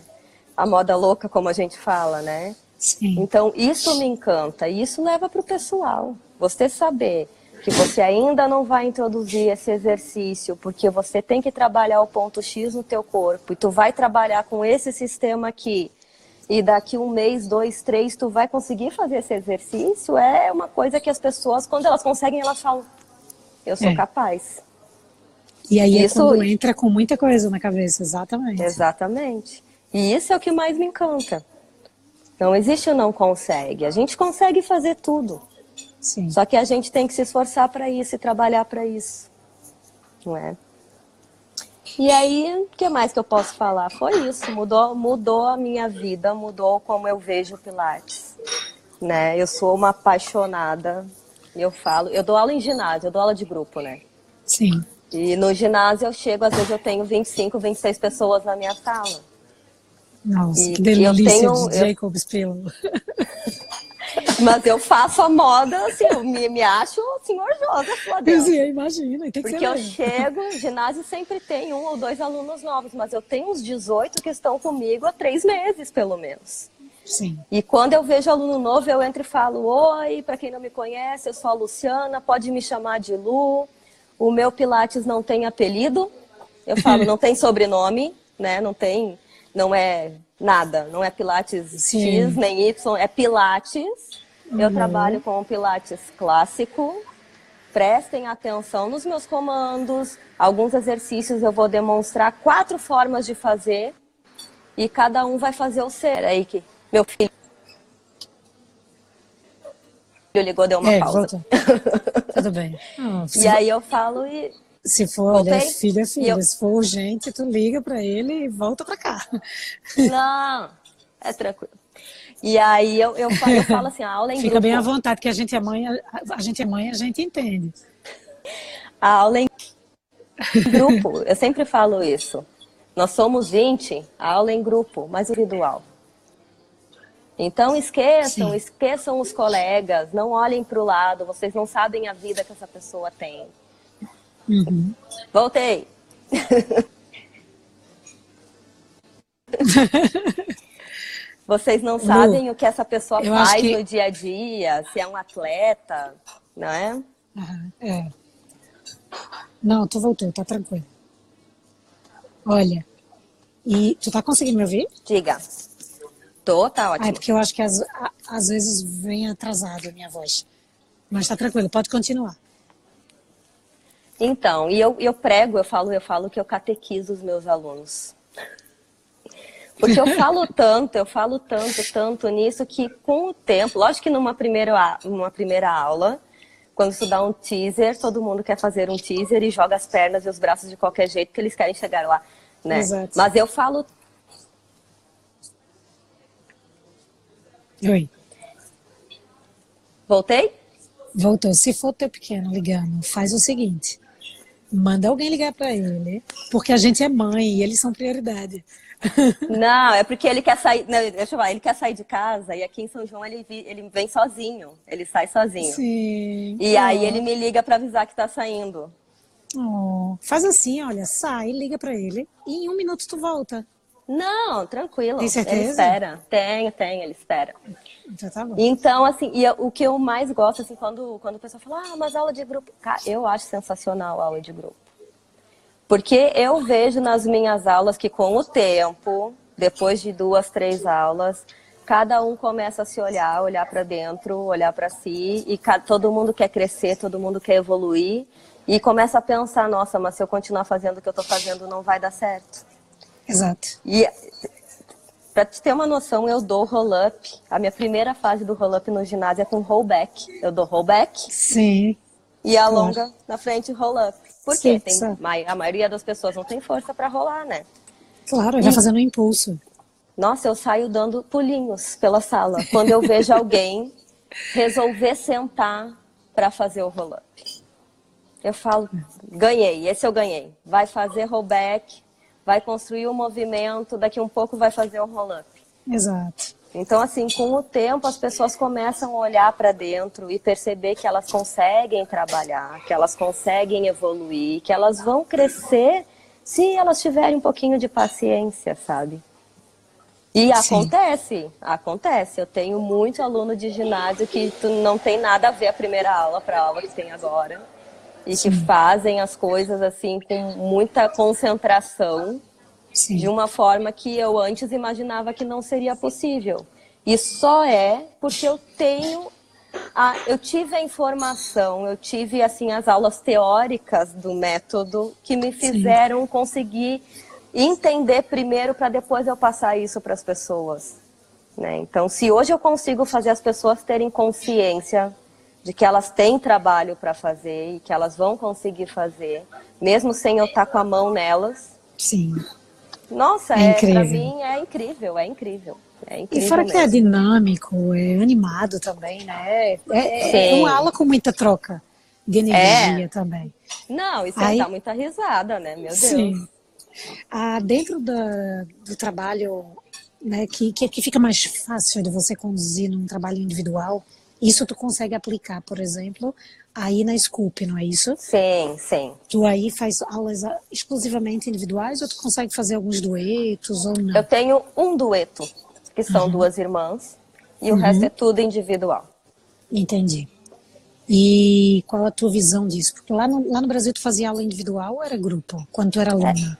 a moda louca como a gente fala, né? Sim. Então isso me encanta e isso leva para o pessoal. Você saber que você ainda não vai introduzir esse exercício porque você tem que trabalhar o ponto X no teu corpo e tu vai trabalhar com esse sistema aqui. E daqui 1 mês, 2, 3, tu vai conseguir fazer esse exercício, é uma coisa que as pessoas, quando elas conseguem, elas falam, eu sou capaz. E aí é quando entra com muita coisa na cabeça, exatamente. Exatamente. E isso é o que mais me encanta. Não existe o não consegue. A gente consegue fazer tudo. Sim. Só que a gente tem que se esforçar para isso e trabalhar para isso. Não é? E aí, o que mais que eu posso falar? Foi isso, mudou a minha vida, mudou como eu vejo o Pilates, né? Eu sou uma apaixonada, eu dou aula em ginásio, eu dou aula de grupo, né? Sim. E no ginásio eu chego, às vezes eu tenho 25, 26 pessoas na minha sala. Nossa, E que delícia eu de Jacob's Pillow. Mas eu faço a moda, assim, eu me acho senhorosa lá dentro. Eu imagino, tem que Porque ser eu mesmo. chego, ginásio sempre tem 1 ou 2 alunos novos, mas eu tenho uns 18 que estão comigo há 3 meses, pelo menos. Sim. E quando eu vejo aluno novo, eu entro e falo: oi, para quem não me conhece, eu sou a Luciana, pode me chamar de Lu. O meu Pilates não tem apelido. Eu falo, não tem sobrenome, né? Não é nada. Não é Pilates Sim. X nem Y, é Pilates. Eu trabalho com o Pilates clássico. Prestem atenção nos meus comandos. Alguns exercícios eu vou demonstrar 4 formas de fazer. E cada um vai fazer o seu. Aí que meu filho ligou, deu uma pausa. Voltou. Tudo bem. E aí eu falo e... Se for, olha, é filho. Se for urgente, tu liga pra ele e volta pra cá. Não, é tranquilo. E aí eu falo assim, a aula em Fica grupo. bem à vontade, que a gente é mãe, a gente entende. A aula em grupo, eu sempre falo isso. Nós somos 20, a aula em grupo, mas individual. Então esqueçam os colegas, não olhem para o lado, vocês não sabem a vida que essa pessoa tem. Uhum. Voltei. Vocês não sabem o que essa pessoa faz no dia a dia, se é um atleta, não é? É. Não, tu voltou, tá tranquilo. Olha, e tu tá conseguindo me ouvir? Diga. Tá ótimo. É porque eu acho que às vezes vem atrasado a minha voz. Mas tá tranquilo, pode continuar. Então, e eu prego, eu falo que eu catequizo os meus alunos. Porque eu falo tanto nisso que com o tempo, lógico que numa primeira aula, quando você dá um teaser, todo mundo quer fazer um teaser e joga as pernas e os braços de qualquer jeito que eles querem chegar lá, né? Exato. Mas eu falo... Oi. Voltei? Voltou. Se for teu pequeno ligando, faz o seguinte. Manda alguém ligar para ele, porque a gente é mãe e eles são prioridade. Não, é porque ele quer sair. Não, deixa eu falar, ele quer sair de casa e aqui em São João ele vem sozinho, ele sai sozinho. Sim. E aí ele me liga para avisar que tá saindo. Faz assim, olha, sai, liga para ele e em 1 minuto tu volta. Não, tranquilo. Tem certeza? Ele espera. Tem, ele espera. Então tá bom. Então, assim, o que eu mais gosto, assim, quando o pessoal fala, mas aula de grupo. Cara, eu acho sensacional a aula de grupo. Porque eu vejo nas minhas aulas que com o tempo, depois de 2, 3 aulas, cada um começa a se olhar para dentro, olhar para si, e todo mundo quer crescer, todo mundo quer evoluir, e começa a pensar, nossa, mas se eu continuar fazendo o que eu tô fazendo, não vai dar certo. Exato. E para te ter uma noção, eu dou roll-up. A minha primeira fase do roll-up no ginásio é com rollback. Eu dou rollback. Sim. E alonga na frente roll-up. Por quê? Sim, a maioria das pessoas não tem força para rolar, né? Claro, vai fazendo um impulso. Nossa, eu saio dando pulinhos pela sala quando eu vejo alguém resolver sentar para fazer o roll-up. Eu falo, ganhei, esse eu ganhei. Vai fazer rollback, vai construir o movimento, daqui um pouco vai fazer o roll-up. Exato. Então, assim, com o tempo as pessoas começam a olhar para dentro e perceber que elas conseguem trabalhar, que elas conseguem evoluir, que elas vão crescer se elas tiverem um pouquinho de paciência, sabe? E acontece. Eu tenho muito aluno de ginásio que não tem nada a ver a primeira aula para a aula que tem agora. E que fazem as coisas assim com muita concentração. Sim. De uma forma que eu antes imaginava que não seria possível. E só é porque eu tive a informação, eu tive assim as aulas teóricas do método que me fizeram conseguir entender primeiro para depois eu passar isso para as pessoas, né? Então, se hoje eu consigo fazer as pessoas terem consciência de que elas têm trabalho para fazer e que elas vão conseguir fazer, mesmo sem eu estar com a mão nelas, Sim, Nossa, é pra incrível. mim é incrível, é incrível. É E incrível fora que é mesmo. dinâmico, é animado também, né? É uma Sim, aula com muita troca de é. energia também. Não, e você dá Aí, muita risada, né? Meu Deus. sim, dentro do trabalho, né, que fica mais fácil de você conduzir num trabalho individual, isso tu consegue aplicar, por exemplo, aí na Scoop, não é isso? Sim, sim. Tu aí faz aulas exclusivamente individuais ou tu consegue fazer alguns duetos ou Eu não? tenho um dueto, que são Aham, duas irmãs, e o resto é uhum, tudo individual. entendi. E qual a tua visão disso? Porque lá no Brasil tu fazia aula individual ou era grupo, quando tu era aluna?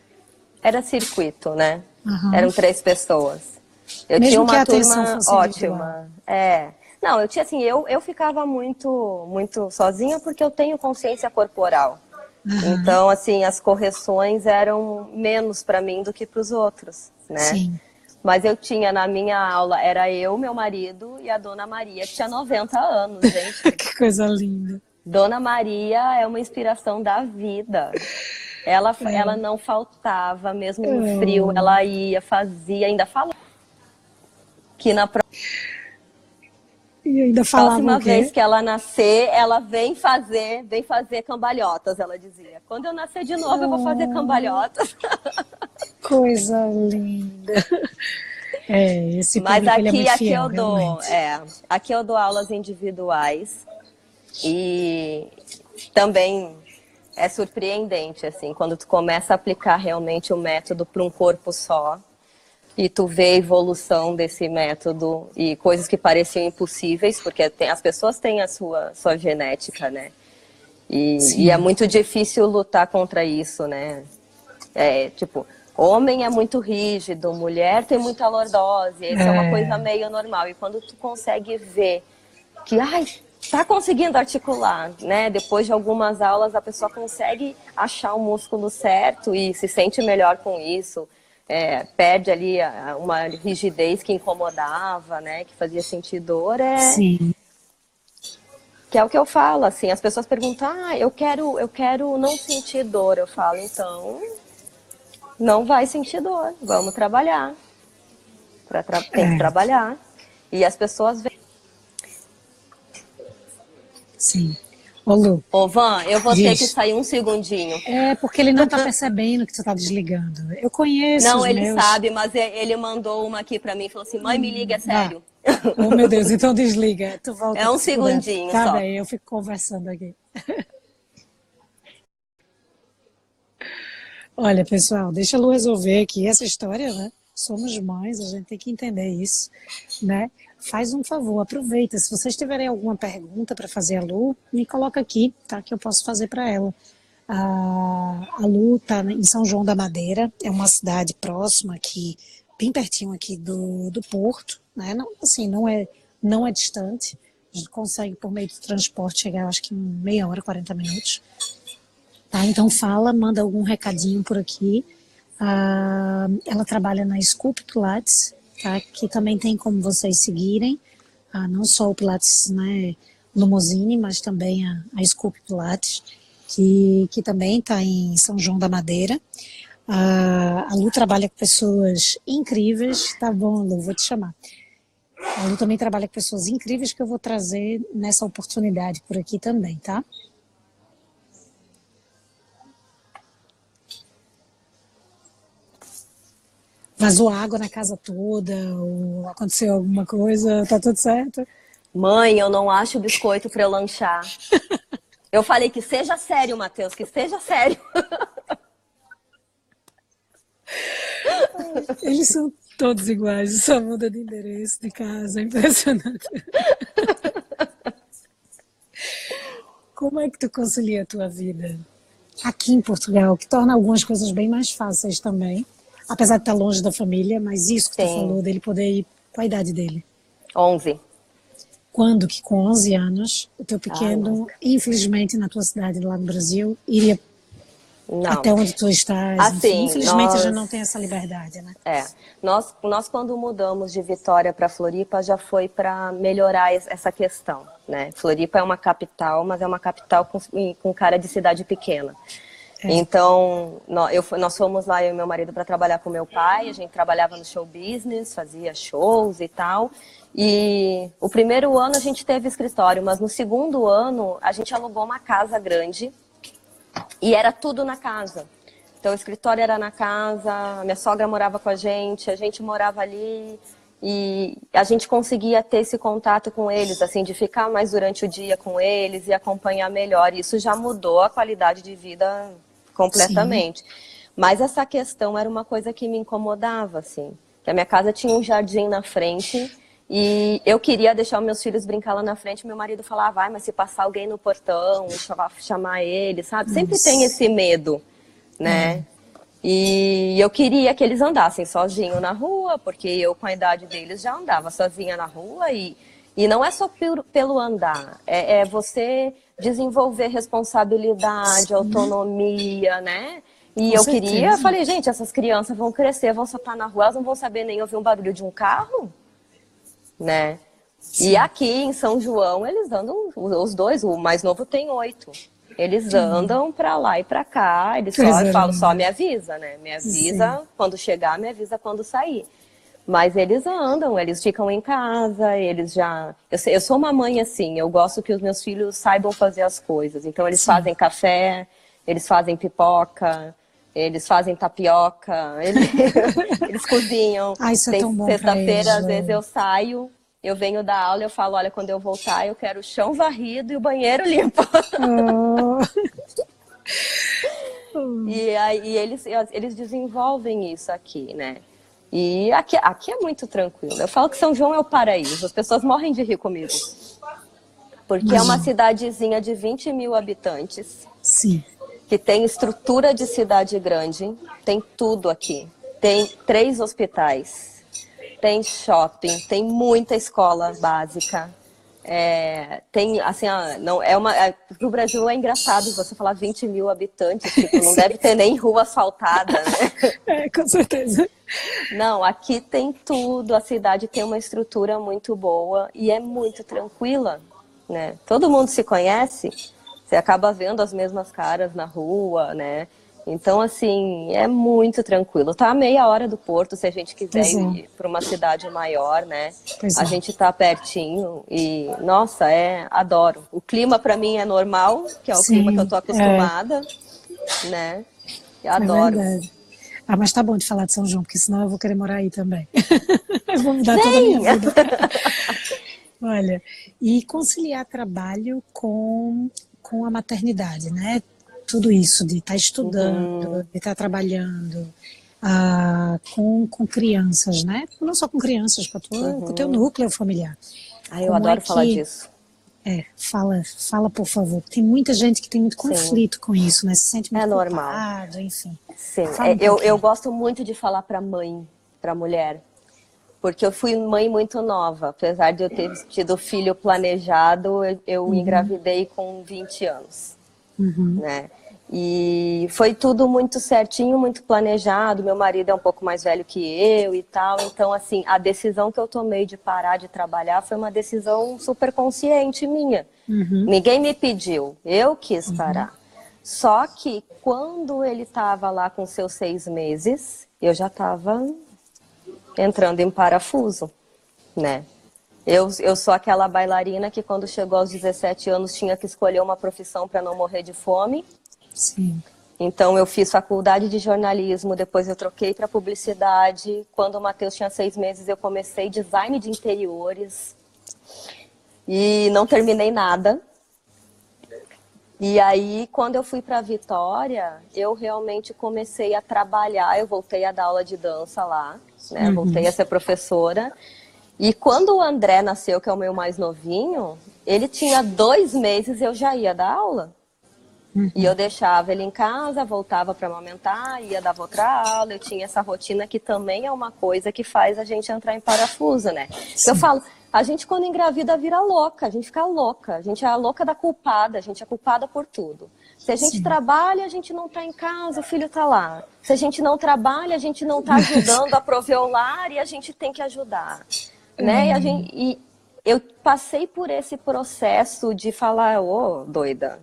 Era circuito, né? Aham. Eram 3 pessoas. Eu tinha Mesmo que uma a atenção turma fosse individual. ótima. É. Não, eu tinha assim, eu ficava muito sozinha porque eu tenho consciência corporal. Aham, Então, assim, as correções eram menos para mim do que para os outros, né? sim. Mas eu tinha na minha aula, era eu, meu marido e a Dona Maria, que tinha 90 anos, gente. Que coisa linda. Dona Maria é uma inspiração da vida. Ela não faltava, mesmo no frio, Oh, ela ia, fazia, ainda fala que na e ainda falava o próxima vez quê? que ela nascer, ela vem fazer cambalhotas, ela dizia. Quando eu nascer de novo, eu vou fazer Oh, cambalhotas. coisa linda. É, esse Mas público ele é muito fiel, realmente. aqui eu dou aulas individuais e também é surpreendente assim, quando tu começa a aplicar realmente o método para um corpo só. E tu vê a evolução desse método e coisas que pareciam impossíveis, porque as pessoas têm a sua genética, né? E é Sim, muito difícil lutar contra isso, né? É, tipo, homem é muito rígido, mulher tem muita lordose, isso é uma coisa é, meio normal. E quando tu consegue ver que, ai, tá conseguindo articular, né? Depois de algumas aulas, a pessoa consegue achar o músculo certo e se sente melhor com isso. Perde ali uma rigidez que incomodava, né? Que fazia sentir dor, sim, que é o que eu falo, assim, as pessoas perguntam, eu quero não sentir dor. Eu falo, então, não vai sentir dor, vamos trabalhar. Tem que é, trabalhar. E as pessoas veem. sim. Ô Lu, Ô, Van, eu vou ter que diz. sair um segundinho. É porque ele não tá percebendo que tu tá desligando. Eu conheço Não, os ele meus. sabe, mas ele mandou uma aqui pra mim e falou assim: mãe, me liga, é Ah, sério. oh meu Deus, então desliga. Tu volta É um se puder. segundinho Tá só. bem, eu fico conversando aqui. Olha, pessoal, deixa a Lu resolver aqui essa história, né? Somos mães, a gente tem que entender isso, né? Faz um favor, aproveita. Se vocês tiverem alguma pergunta para fazer a Lu, me coloca aqui, tá? Que eu posso fazer para ela. A Lu está em São João da Madeira, é uma cidade próxima aqui, bem pertinho aqui do Porto, né? Não, assim, não é distante. A gente consegue, por meio de transporte, chegar, eu acho que em meia hora, 40 minutos. Tá? Então fala, manda algum recadinho por aqui. Ela trabalha na Scoop Pilates, tá? Que também tem como vocês seguirem, não só o Pilates, né, Limousine, mas também a Scoop Pilates, que também está em São João da Madeira. A Lu trabalha com pessoas incríveis, tá bom, Lu, vou te chamar. A Lu também trabalha com pessoas incríveis que eu vou trazer nessa oportunidade por aqui também, tá? Vazou água na casa toda, ou aconteceu alguma coisa, tá tudo certo? Mãe, eu não acho biscoito pra eu lanchar. Eu falei que seja sério, Matheus, que seja sério. Eles são todos iguais, só muda de endereço, de casa, é impressionante. Como é que tu concilia a tua vida aqui em Portugal, que torna algumas coisas bem mais fáceis também, apesar de estar longe da família, mas isso que tu Sim, falou dele poder ir com a idade dele. 11. Quando que com 11 anos o teu Ai, não. pequeno, infelizmente na tua cidade lá no Brasil, iria Não. até onde tu estás, enfim, Assim, infelizmente a gente não tem essa liberdade, né? é, nós quando mudamos de Vitória para Floripa já foi para melhorar essa questão, né? Floripa é uma capital, mas é uma capital com cara de cidade pequena. Então, nós fomos lá, eu e meu marido, para trabalhar com meu pai. A gente trabalhava no show business, fazia shows e tal. E o primeiro ano a gente teve escritório, mas no segundo ano a gente alugou uma casa grande e era tudo na casa. Então, o escritório era na casa, a minha sogra morava com a gente morava ali. E a gente conseguia ter esse contato com eles, assim, de ficar mais durante o dia com eles e acompanhar melhor. Isso já mudou a qualidade de vida completamente. Sim. Mas essa questão era uma coisa que me incomodava, assim. Que a minha casa tinha um jardim na frente e eu queria deixar os meus filhos brincar lá na frente. Meu marido falava, vai, mas se passar alguém no portão, chamar ele, sabe? Sempre tem esse medo, né? E eu queria que eles andassem sozinhos na rua, porque eu, com a idade deles, já andava sozinha na rua. E não é só pelo andar, é você desenvolver responsabilidade, autonomia, né? E eu queria, falei, gente, essas crianças vão crescer, vão soltar na rua, elas não vão saber nem ouvir um barulho de um carro, né? Sim. E aqui em São João, eles andam, os dois, o mais novo tem 8. Eles andam pra lá e pra cá, eles só me avisa, né? Me avisa quando chegar, me avisa quando sair. Mas eles andam, eles ficam em casa, eles já... Eu sou uma mãe assim, eu gosto que os meus filhos saibam fazer as coisas. Então eles fazem café, eles fazem pipoca, eles fazem tapioca, eles cozinham. Isso é tão bom. Sexta-feira, às vezes eu saio, eu venho da aula, eu falo, olha, quando eu voltar, eu quero o chão varrido e o banheiro limpo. E aí eles desenvolvem isso aqui, né? E aqui é muito tranquilo. Eu falo que São João é o paraíso. As pessoas morrem de rir comigo. Porque é uma cidadezinha de 20 mil habitantes. Sim. Que tem estrutura de cidade grande. Tem tudo aqui. Tem 3 hospitais. Tem shopping. Tem muita escola básica. Tem, assim, não, pro Brasil é engraçado você falar 20 mil habitantes, tipo, não deve ter nem rua asfaltada, né? Com certeza. Não, aqui tem tudo, a cidade tem uma estrutura muito boa e é muito tranquila, né? Todo mundo se conhece, você acaba vendo as mesmas caras na rua, né? Então, assim, é muito tranquilo. Tá a meia hora do Porto, se a gente quiser ir para uma cidade maior, né? A gente tá pertinho e, nossa, adoro. O clima para mim é normal, que é o clima que eu tô acostumada, né? Eu adoro. Mas tá bom de falar de São João, porque senão eu vou querer morar aí também. Eu vou mudar toda a minha vida. Olha, e conciliar trabalho com a maternidade, né? Tudo isso, de estar estudando, de estar trabalhando com crianças, né? Não só com crianças, com o teu núcleo familiar. Eu adoro falar disso. Fala, por favor. Tem muita gente que tem muito conflito com isso, né? Se sente muito culpado, enfim. Sim, eu gosto muito de falar para mãe, para mulher, porque eu fui mãe muito nova. Apesar de eu ter tido filho planejado, eu engravidei com 20 anos. Né? E foi tudo muito certinho, muito planejado. Meu marido é um pouco mais velho que eu e tal. Então, assim, a decisão que eu tomei de parar de trabalhar foi uma decisão super consciente minha. Ninguém me pediu, eu quis parar. Só que quando ele estava lá com seus 6 meses, eu já estava entrando em parafuso, né? Eu sou aquela bailarina que quando chegou aos 17 anos tinha que escolher uma profissão para não morrer de fome. Sim. Então eu fiz faculdade de jornalismo, depois eu troquei para publicidade. Quando o Matheus tinha 6 meses eu comecei design de interiores e não terminei nada. E aí quando eu fui para Vitória, eu realmente comecei a trabalhar, eu voltei a dar aula de dança lá, né? Voltei a ser professora. E quando o André nasceu, que é o meu mais novinho, ele tinha 2 meses e eu já ia dar aula. E eu deixava ele em casa, voltava para amamentar, ia dar outra aula. Eu tinha essa rotina que também é uma coisa que faz a gente entrar em parafuso, né? Eu falo, a gente quando engravida vira louca, a gente fica louca. A gente é a louca da culpada, a gente é culpada por tudo. Se a gente trabalha, a gente não está em casa, o filho está lá. Se a gente não trabalha, a gente não está ajudando a prover o lar e a gente tem que ajudar. Né? E eu passei por esse processo de falar, ô, doida,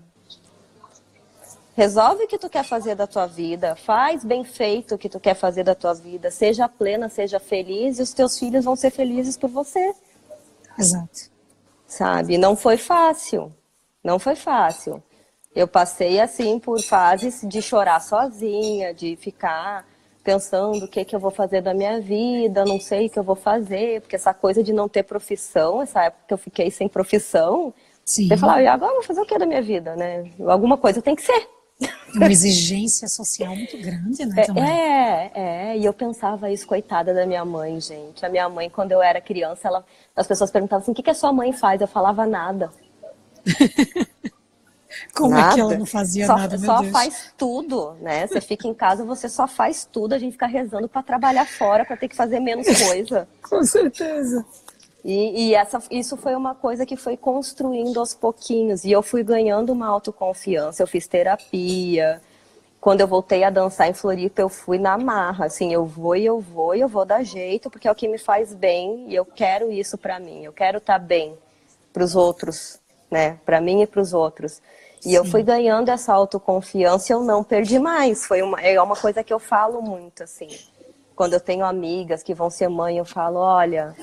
Resolve o que tu quer fazer da tua vida, faz bem feito o que tu quer fazer da tua vida, seja plena, seja feliz, e os teus filhos vão ser felizes por você. Exato. Sabe? Não foi fácil, não foi fácil. Eu passei, assim, por fases de chorar sozinha, de ficar pensando o que eu vou fazer da minha vida, não sei o que eu vou fazer, porque essa coisa de não ter profissão, essa época que eu fiquei sem profissão, Sim. eu falava, e agora eu vou fazer o que da minha vida, né? Alguma coisa tem que ser. Uma exigência social muito grande, né, também. E eu pensava isso, coitada da minha mãe, gente. A minha mãe, quando eu era criança, as pessoas perguntavam assim, o que a sua mãe faz? Eu falava nada. Como nada. É que ela não fazia nada, meu Deus? Só Deus. faz tudo, né? Você fica em casa, você só faz tudo, a gente fica rezando para trabalhar fora, para ter que fazer menos coisa. Com certeza. Isso foi uma coisa que foi construindo aos pouquinhos. E eu fui ganhando uma autoconfiança, eu fiz terapia. Quando eu voltei a dançar em Floripa, eu fui na marra. Assim, eu vou dar jeito, porque é o que me faz bem. E eu quero isso pra mim. Eu quero estar bem pros outros, né? Pra mim e pros outros. E Sim. Eu fui ganhando essa autoconfiança e eu não perdi mais. É uma coisa que eu falo muito, assim. Quando eu tenho amigas que vão ser mãe, eu falo, olha,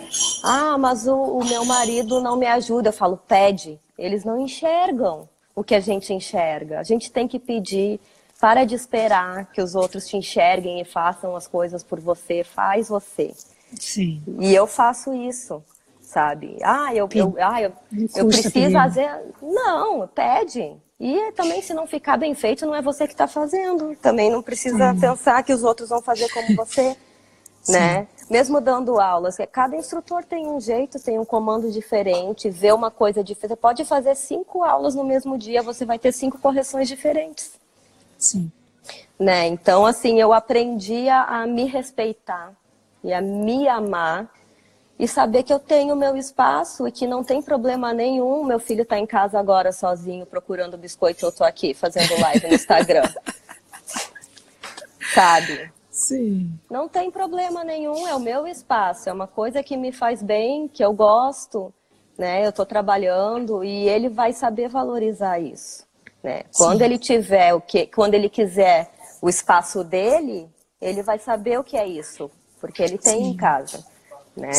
mas o meu marido não me ajuda. Eu falo, pede. Eles não enxergam o que a gente enxerga. A gente tem que pedir, para de esperar que os outros te enxerguem e façam as coisas por você. Faz você. Sim. E eu faço isso, sabe? Eu preciso fazer... Não, pede. E também, se não ficar bem feito, não é você que está fazendo. Também não precisa pensar que os outros vão fazer como você, né? Mesmo dando aulas, cada instrutor tem um jeito, tem um comando diferente, vê uma coisa diferente. Você pode fazer 5 aulas no mesmo dia, você vai ter 5 correções diferentes. Sim. Né? Então, assim, eu aprendi a me respeitar e a me amar. E saber que eu tenho meu espaço e que não tem problema nenhum. Meu filho está em casa agora sozinho, procurando biscoito, eu estou aqui fazendo live no Instagram. Sabe? Sim. Não tem problema nenhum, é o meu espaço. É uma coisa que me faz bem, que eu gosto, né? Eu estou trabalhando e ele vai saber valorizar isso. Né? Quando ele tiver quando ele quiser o espaço dele, ele vai saber o que é isso, porque ele tem em casa. Né?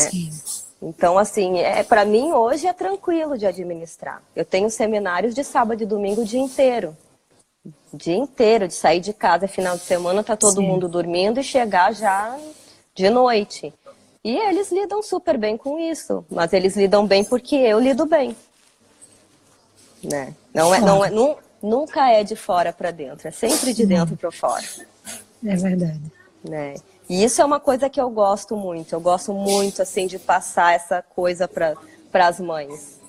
Então, assim, para mim hoje é tranquilo de administrar. Eu tenho seminários de sábado e domingo o dia inteiro. O dia inteiro, de sair de casa, final de semana, tá todo mundo dormindo e chegar já de noite. E eles lidam super bem com isso, mas eles lidam bem porque eu lido bem. Né? Nunca é de fora para dentro, é sempre de dentro para fora. É verdade. Né? E isso é uma coisa que eu gosto muito. Eu gosto muito, assim, de passar essa coisa para as mães.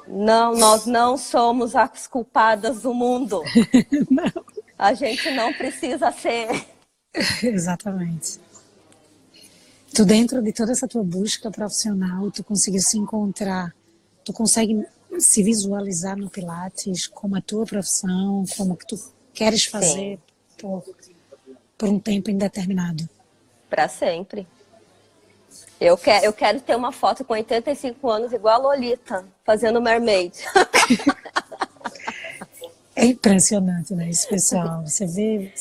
Nós não somos as culpadas do mundo. Não. A gente não precisa ser. Exatamente. Tu, dentro de toda essa tua busca profissional, tu conseguiu se encontrar, tu consegue se visualizar no Pilates como a tua profissão, como que tu queres fazer por um tempo indeterminado? Para sempre. Eu quero ter uma foto com 85 anos igual a Lolita, fazendo mermaid. É impressionante, né, esse pessoal. Você vê,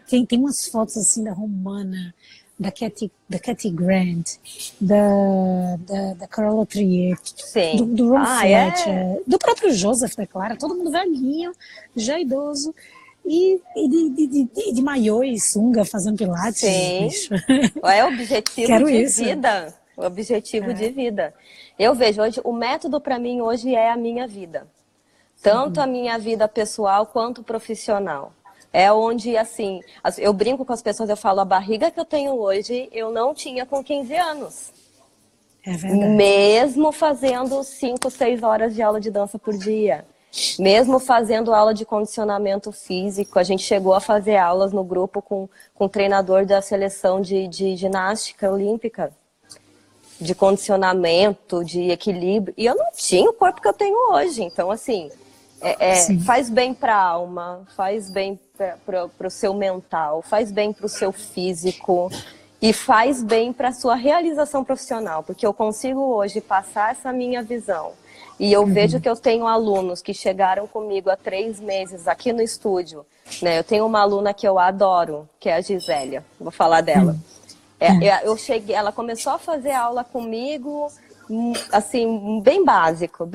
tem umas fotos assim da Romana, da Cathy Grant, da Carola Trier, do Ron Fletcher, do próprio Joseph, é claro, todo mundo velhinho, já idoso. E de maiô e sunga fazendo pilates. Sim. É o objetivo de vida. O objetivo de vida. Eu vejo hoje, o método para mim hoje é a minha vida. Tanto a minha vida pessoal quanto profissional. É onde, assim, eu brinco com as pessoas, eu falo, a barriga que eu tenho hoje, eu não tinha com 15 anos. É verdade. Mesmo fazendo 5, 6 horas de aula de dança por dia. Mesmo fazendo aula de condicionamento físico, a gente chegou a fazer aulas no grupo com o treinador da seleção de ginástica olímpica, de condicionamento, de equilíbrio. E eu não tinha o corpo que eu tenho hoje. Então, assim, faz bem para a alma, faz bem para o seu mental, faz bem para o seu físico e faz bem para a sua realização profissional. Porque eu consigo hoje passar essa minha visão E eu vejo que eu tenho alunos que chegaram comigo há 3 meses aqui no estúdio, né? Eu tenho uma aluna que eu adoro, que é a Gisélia, vou falar dela. Eu cheguei, ela começou a fazer aula comigo, assim, bem básico,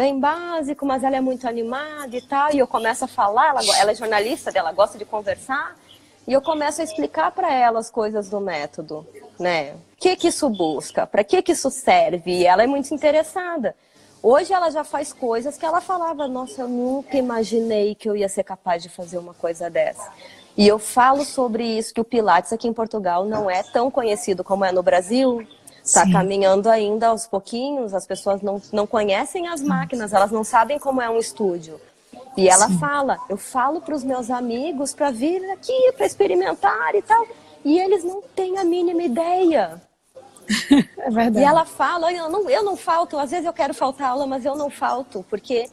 mas ela é muito animada e tal, e eu começo a falar, ela é jornalista, ela gosta de conversar, e eu começo a explicar para ela as coisas do método, né? O que isso busca? Para que isso serve? E ela é muito interessada. Hoje ela já faz coisas que ela falava, nossa, eu nunca imaginei que eu ia ser capaz de fazer uma coisa dessa. E eu falo sobre isso, que o Pilates aqui em Portugal não é tão conhecido como é no Brasil. Está caminhando ainda aos pouquinhos, as pessoas não conhecem as máquinas, elas não sabem como é um estúdio. E ela fala, eu falo para os meus amigos para vir aqui, para experimentar e tal, e eles não têm a mínima ideia. É verdade. E ela fala, eu não falto, às vezes eu quero faltar aula, mas eu não falto, porque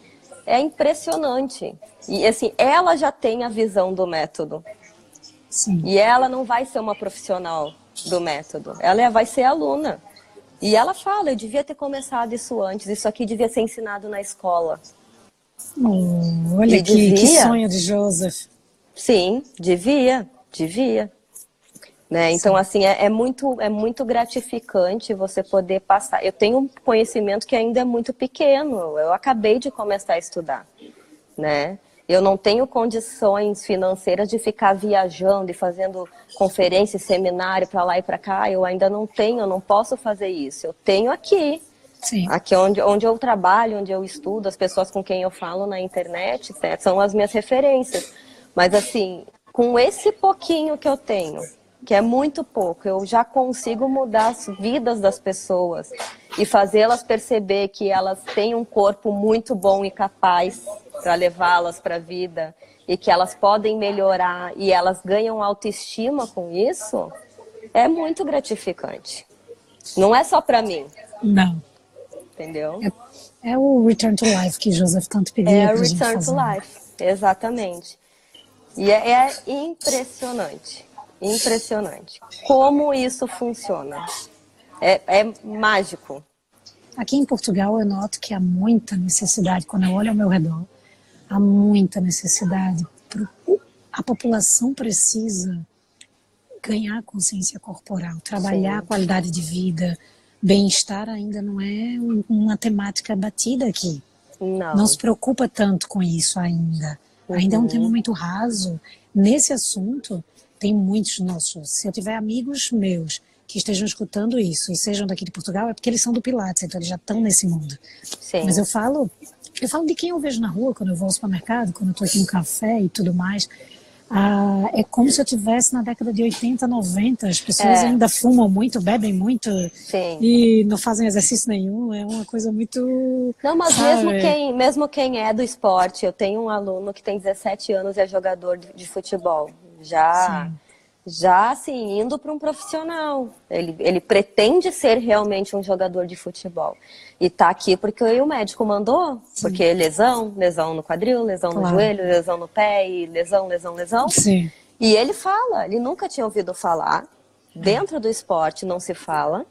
é impressionante. E assim, ela já tem a visão do método. Sim. E ela não vai ser uma profissional do método, ela vai ser aluna. E ela fala, eu devia ter começado isso antes, isso aqui devia ser ensinado na escola. Olha que sonho de Joseph. Sim, devia. Né? Então, assim, é muito gratificante você poder passar. Eu tenho um conhecimento que ainda é muito pequeno, eu acabei de começar a estudar, né? Eu não tenho condições financeiras de ficar viajando e fazendo conferência e seminário para lá e para cá, eu ainda não tenho, eu não posso fazer isso. Eu tenho aqui. Sim. Aqui onde eu trabalho, onde eu estudo, as pessoas com quem eu falo na internet, são as minhas referências. Mas assim, com esse pouquinho que eu tenho, que é muito pouco, eu já consigo mudar as vidas das pessoas e fazê-las perceber que elas têm um corpo muito bom e capaz para levá-las para a vida e que elas podem melhorar e elas ganham autoestima com isso, é muito gratificante. Não é só para mim. Não. Entendeu? É o Return to Life que Joseph tanto pedia pra gente fazer. É o Return to Life, exatamente. E é impressionante, como isso funciona. É mágico. Aqui em Portugal eu noto que há muita necessidade, quando eu olho ao meu redor, há muita necessidade. A população precisa ganhar consciência corporal, trabalhar a qualidade de vida. Bem-estar ainda não é uma temática batida aqui. Não se preocupa tanto com isso ainda. Ainda é um tema muito raso. Nesse assunto, tem muitos nossos. Se eu tiver amigos meus que estejam escutando isso e sejam daqui de Portugal, é porque eles são do Pilates, então eles já estão nesse mundo. Sim. Mas eu falo de quem eu vejo na rua, quando eu vou ao supermercado, quando eu estou aqui no café e tudo mais. É como se eu estivesse na década de 80, 90. As pessoas ainda fumam muito, bebem muito. Sim. E não fazem exercício nenhum. É uma coisa muito... Não, mas mesmo quem é do esporte, eu tenho um aluno que tem 17 anos e é jogador de futebol. Já assim, indo para um profissional. Ele pretende ser realmente um jogador de futebol. E tá aqui porque o médico mandou. Sim. Porque lesão no quadril, lesão no joelho, lesão no pé, e lesão. Sim. E ele fala, ele nunca tinha ouvido falar. Dentro do esporte não se fala.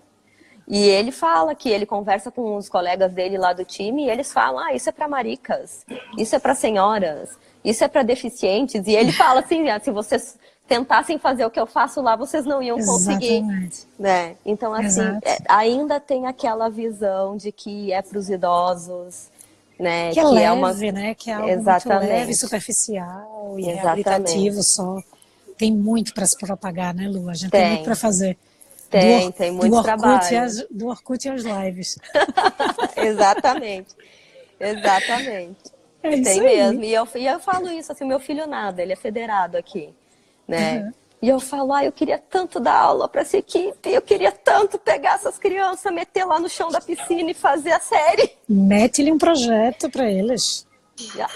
E ele fala que ele conversa com os colegas dele lá do time e eles falam, isso é para maricas, isso é para senhoras, isso é para deficientes. E ele fala assim, se vocês tentassem fazer o que eu faço lá, vocês não iam conseguir. Né? Então, assim, ainda tem aquela visão de que é para os idosos, né? Que é leve, né? Que é algo muito leve, superficial e reabilitativo só. Tem muito para se propagar, né, Lu? A gente tem muito para fazer. Tem muito trabalho. Do Orkut e as lives. Exatamente. É isso tem aí. mesmo. E eu falo isso, assim, meu filho nada, ele é federado aqui, né? E eu falo, eu queria tanto dar aula para essa equipe, eu queria tanto pegar essas crianças, meter lá no chão da piscina e fazer a série. Mete-lhe um projeto para eles.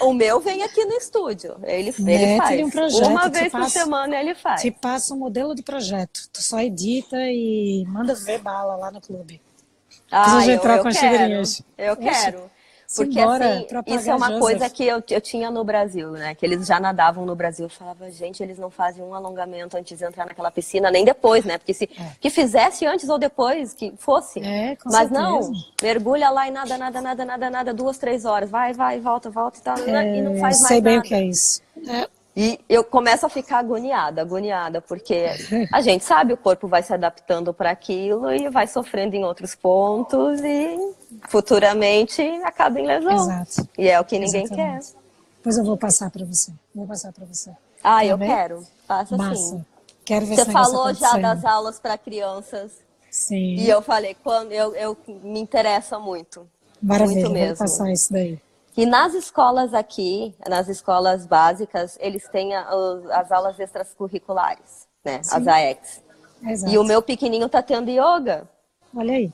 O meu vem aqui no estúdio, ele faz. Um projeto, uma vez por semana ele faz. Te passa um modelo de projeto, tu só edita e manda ver bala lá no clube. Eu quero. Porque, Simbora, assim, pra isso é apagar uma Joseph. coisa que eu tinha no Brasil, né? Que eles já nadavam no Brasil. Eu falava, gente, eles não fazem um alongamento antes de entrar naquela piscina, nem depois, né? Porque se que fizesse antes ou depois, que fosse. Com Mas certeza. não, mergulha lá e nada, nada, nada, nada, nada, 2, 3 horas. Vai, volta e tal. E não faz Sei mais bem nada. o que é isso. E eu começo a ficar agoniada, porque a gente sabe, o corpo vai se adaptando para aquilo e vai sofrendo em outros pontos e futuramente acaba em lesão. Exato. E é o que ninguém Exatamente. quer. Pois eu vou passar para você. Vou passar para você. Ah, Tá eu bem? quero. Faça Massa. sim. Quero ver Você esse negócio falou já das acontecendo. aulas para crianças. Sim. E eu falei, quando eu me interessa muito. Maravilha, Muito vou mesmo. passar isso daí. E nas escolas aqui, nas escolas básicas, eles têm as aulas extracurriculares, né? Sim. As AECs. Exato. E o meu pequenininho tá tendo yoga, Olha aí.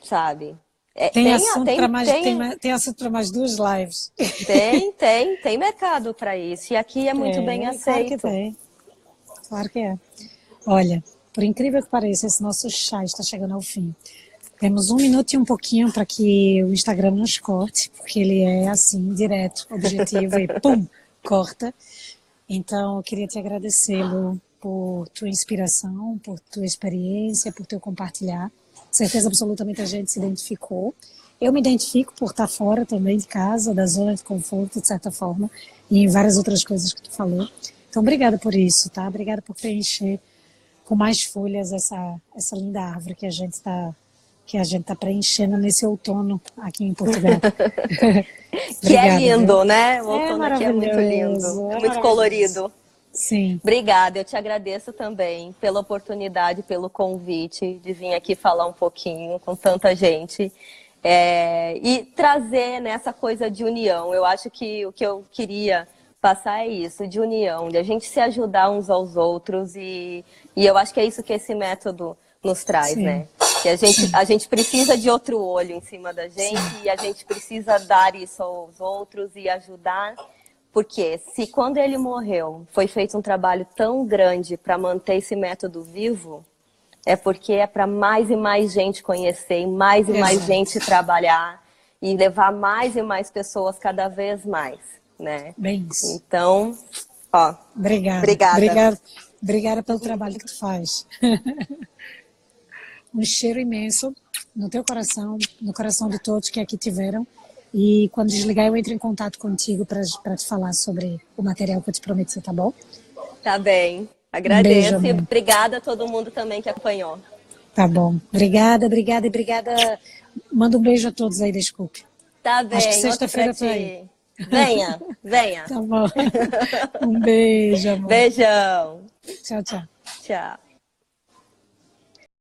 sabe? Tem assunto para mais 2 lives. Tem mercado para isso. E aqui é muito bem Claro que aceito. tem. Claro que é. Olha, por incrível que pareça, esse nosso chá está chegando ao fim. Temos 1 minuto e um pouquinho para que o Instagram nos corte, porque ele é assim, direto, objetivo e pum, corta. Então, eu queria te agradecer, Lu, por tua inspiração, por tua experiência, por teu compartilhar. Certeza absolutamente a gente se identificou. Eu me identifico por estar fora também de casa, da zona de conforto, de certa forma, e em várias outras coisas que tu falou. Então, obrigada por isso, tá? Obrigada por preencher com mais folhas essa linda árvore que a gente está preenchendo nesse outono aqui em Portugal. Que é Obrigada, lindo, viu? né? O outono aqui é muito lindo, é muito colorido. Sim. Obrigada, eu te agradeço também pela oportunidade, pelo convite de vir aqui falar um pouquinho com tanta gente e trazer nessa coisa de união. Eu acho que o que eu queria passar é isso, de união, de a gente se ajudar uns aos outros e eu acho que é isso que esse método nos traz, Sim. né? Que a gente precisa de outro olho em cima da gente e a gente precisa dar isso aos outros e ajudar. Porque se quando ele morreu foi feito um trabalho tão grande para manter esse método vivo, é porque é para mais e mais gente conhecer, mais e mais gente trabalhar e levar mais e mais pessoas cada vez mais, né? Bem isso. Então, ó, Obrigada pelo trabalho que tu faz. Um cheiro imenso no teu coração, no coração de todos que aqui tiveram. E quando desligar, eu entro em contato contigo para te falar sobre o material que eu te prometi, tá bom? Tá bem. Agradeço. Beijo, e obrigada a todo mundo também que acompanhou. Tá bom. Obrigada. Manda um beijo a todos aí, desculpe. Tá bem. Acho que sexta-feira eu tô aí. Venha. Tá bom. Um beijo, amor. Beijão. Tchau, tchau. Tchau.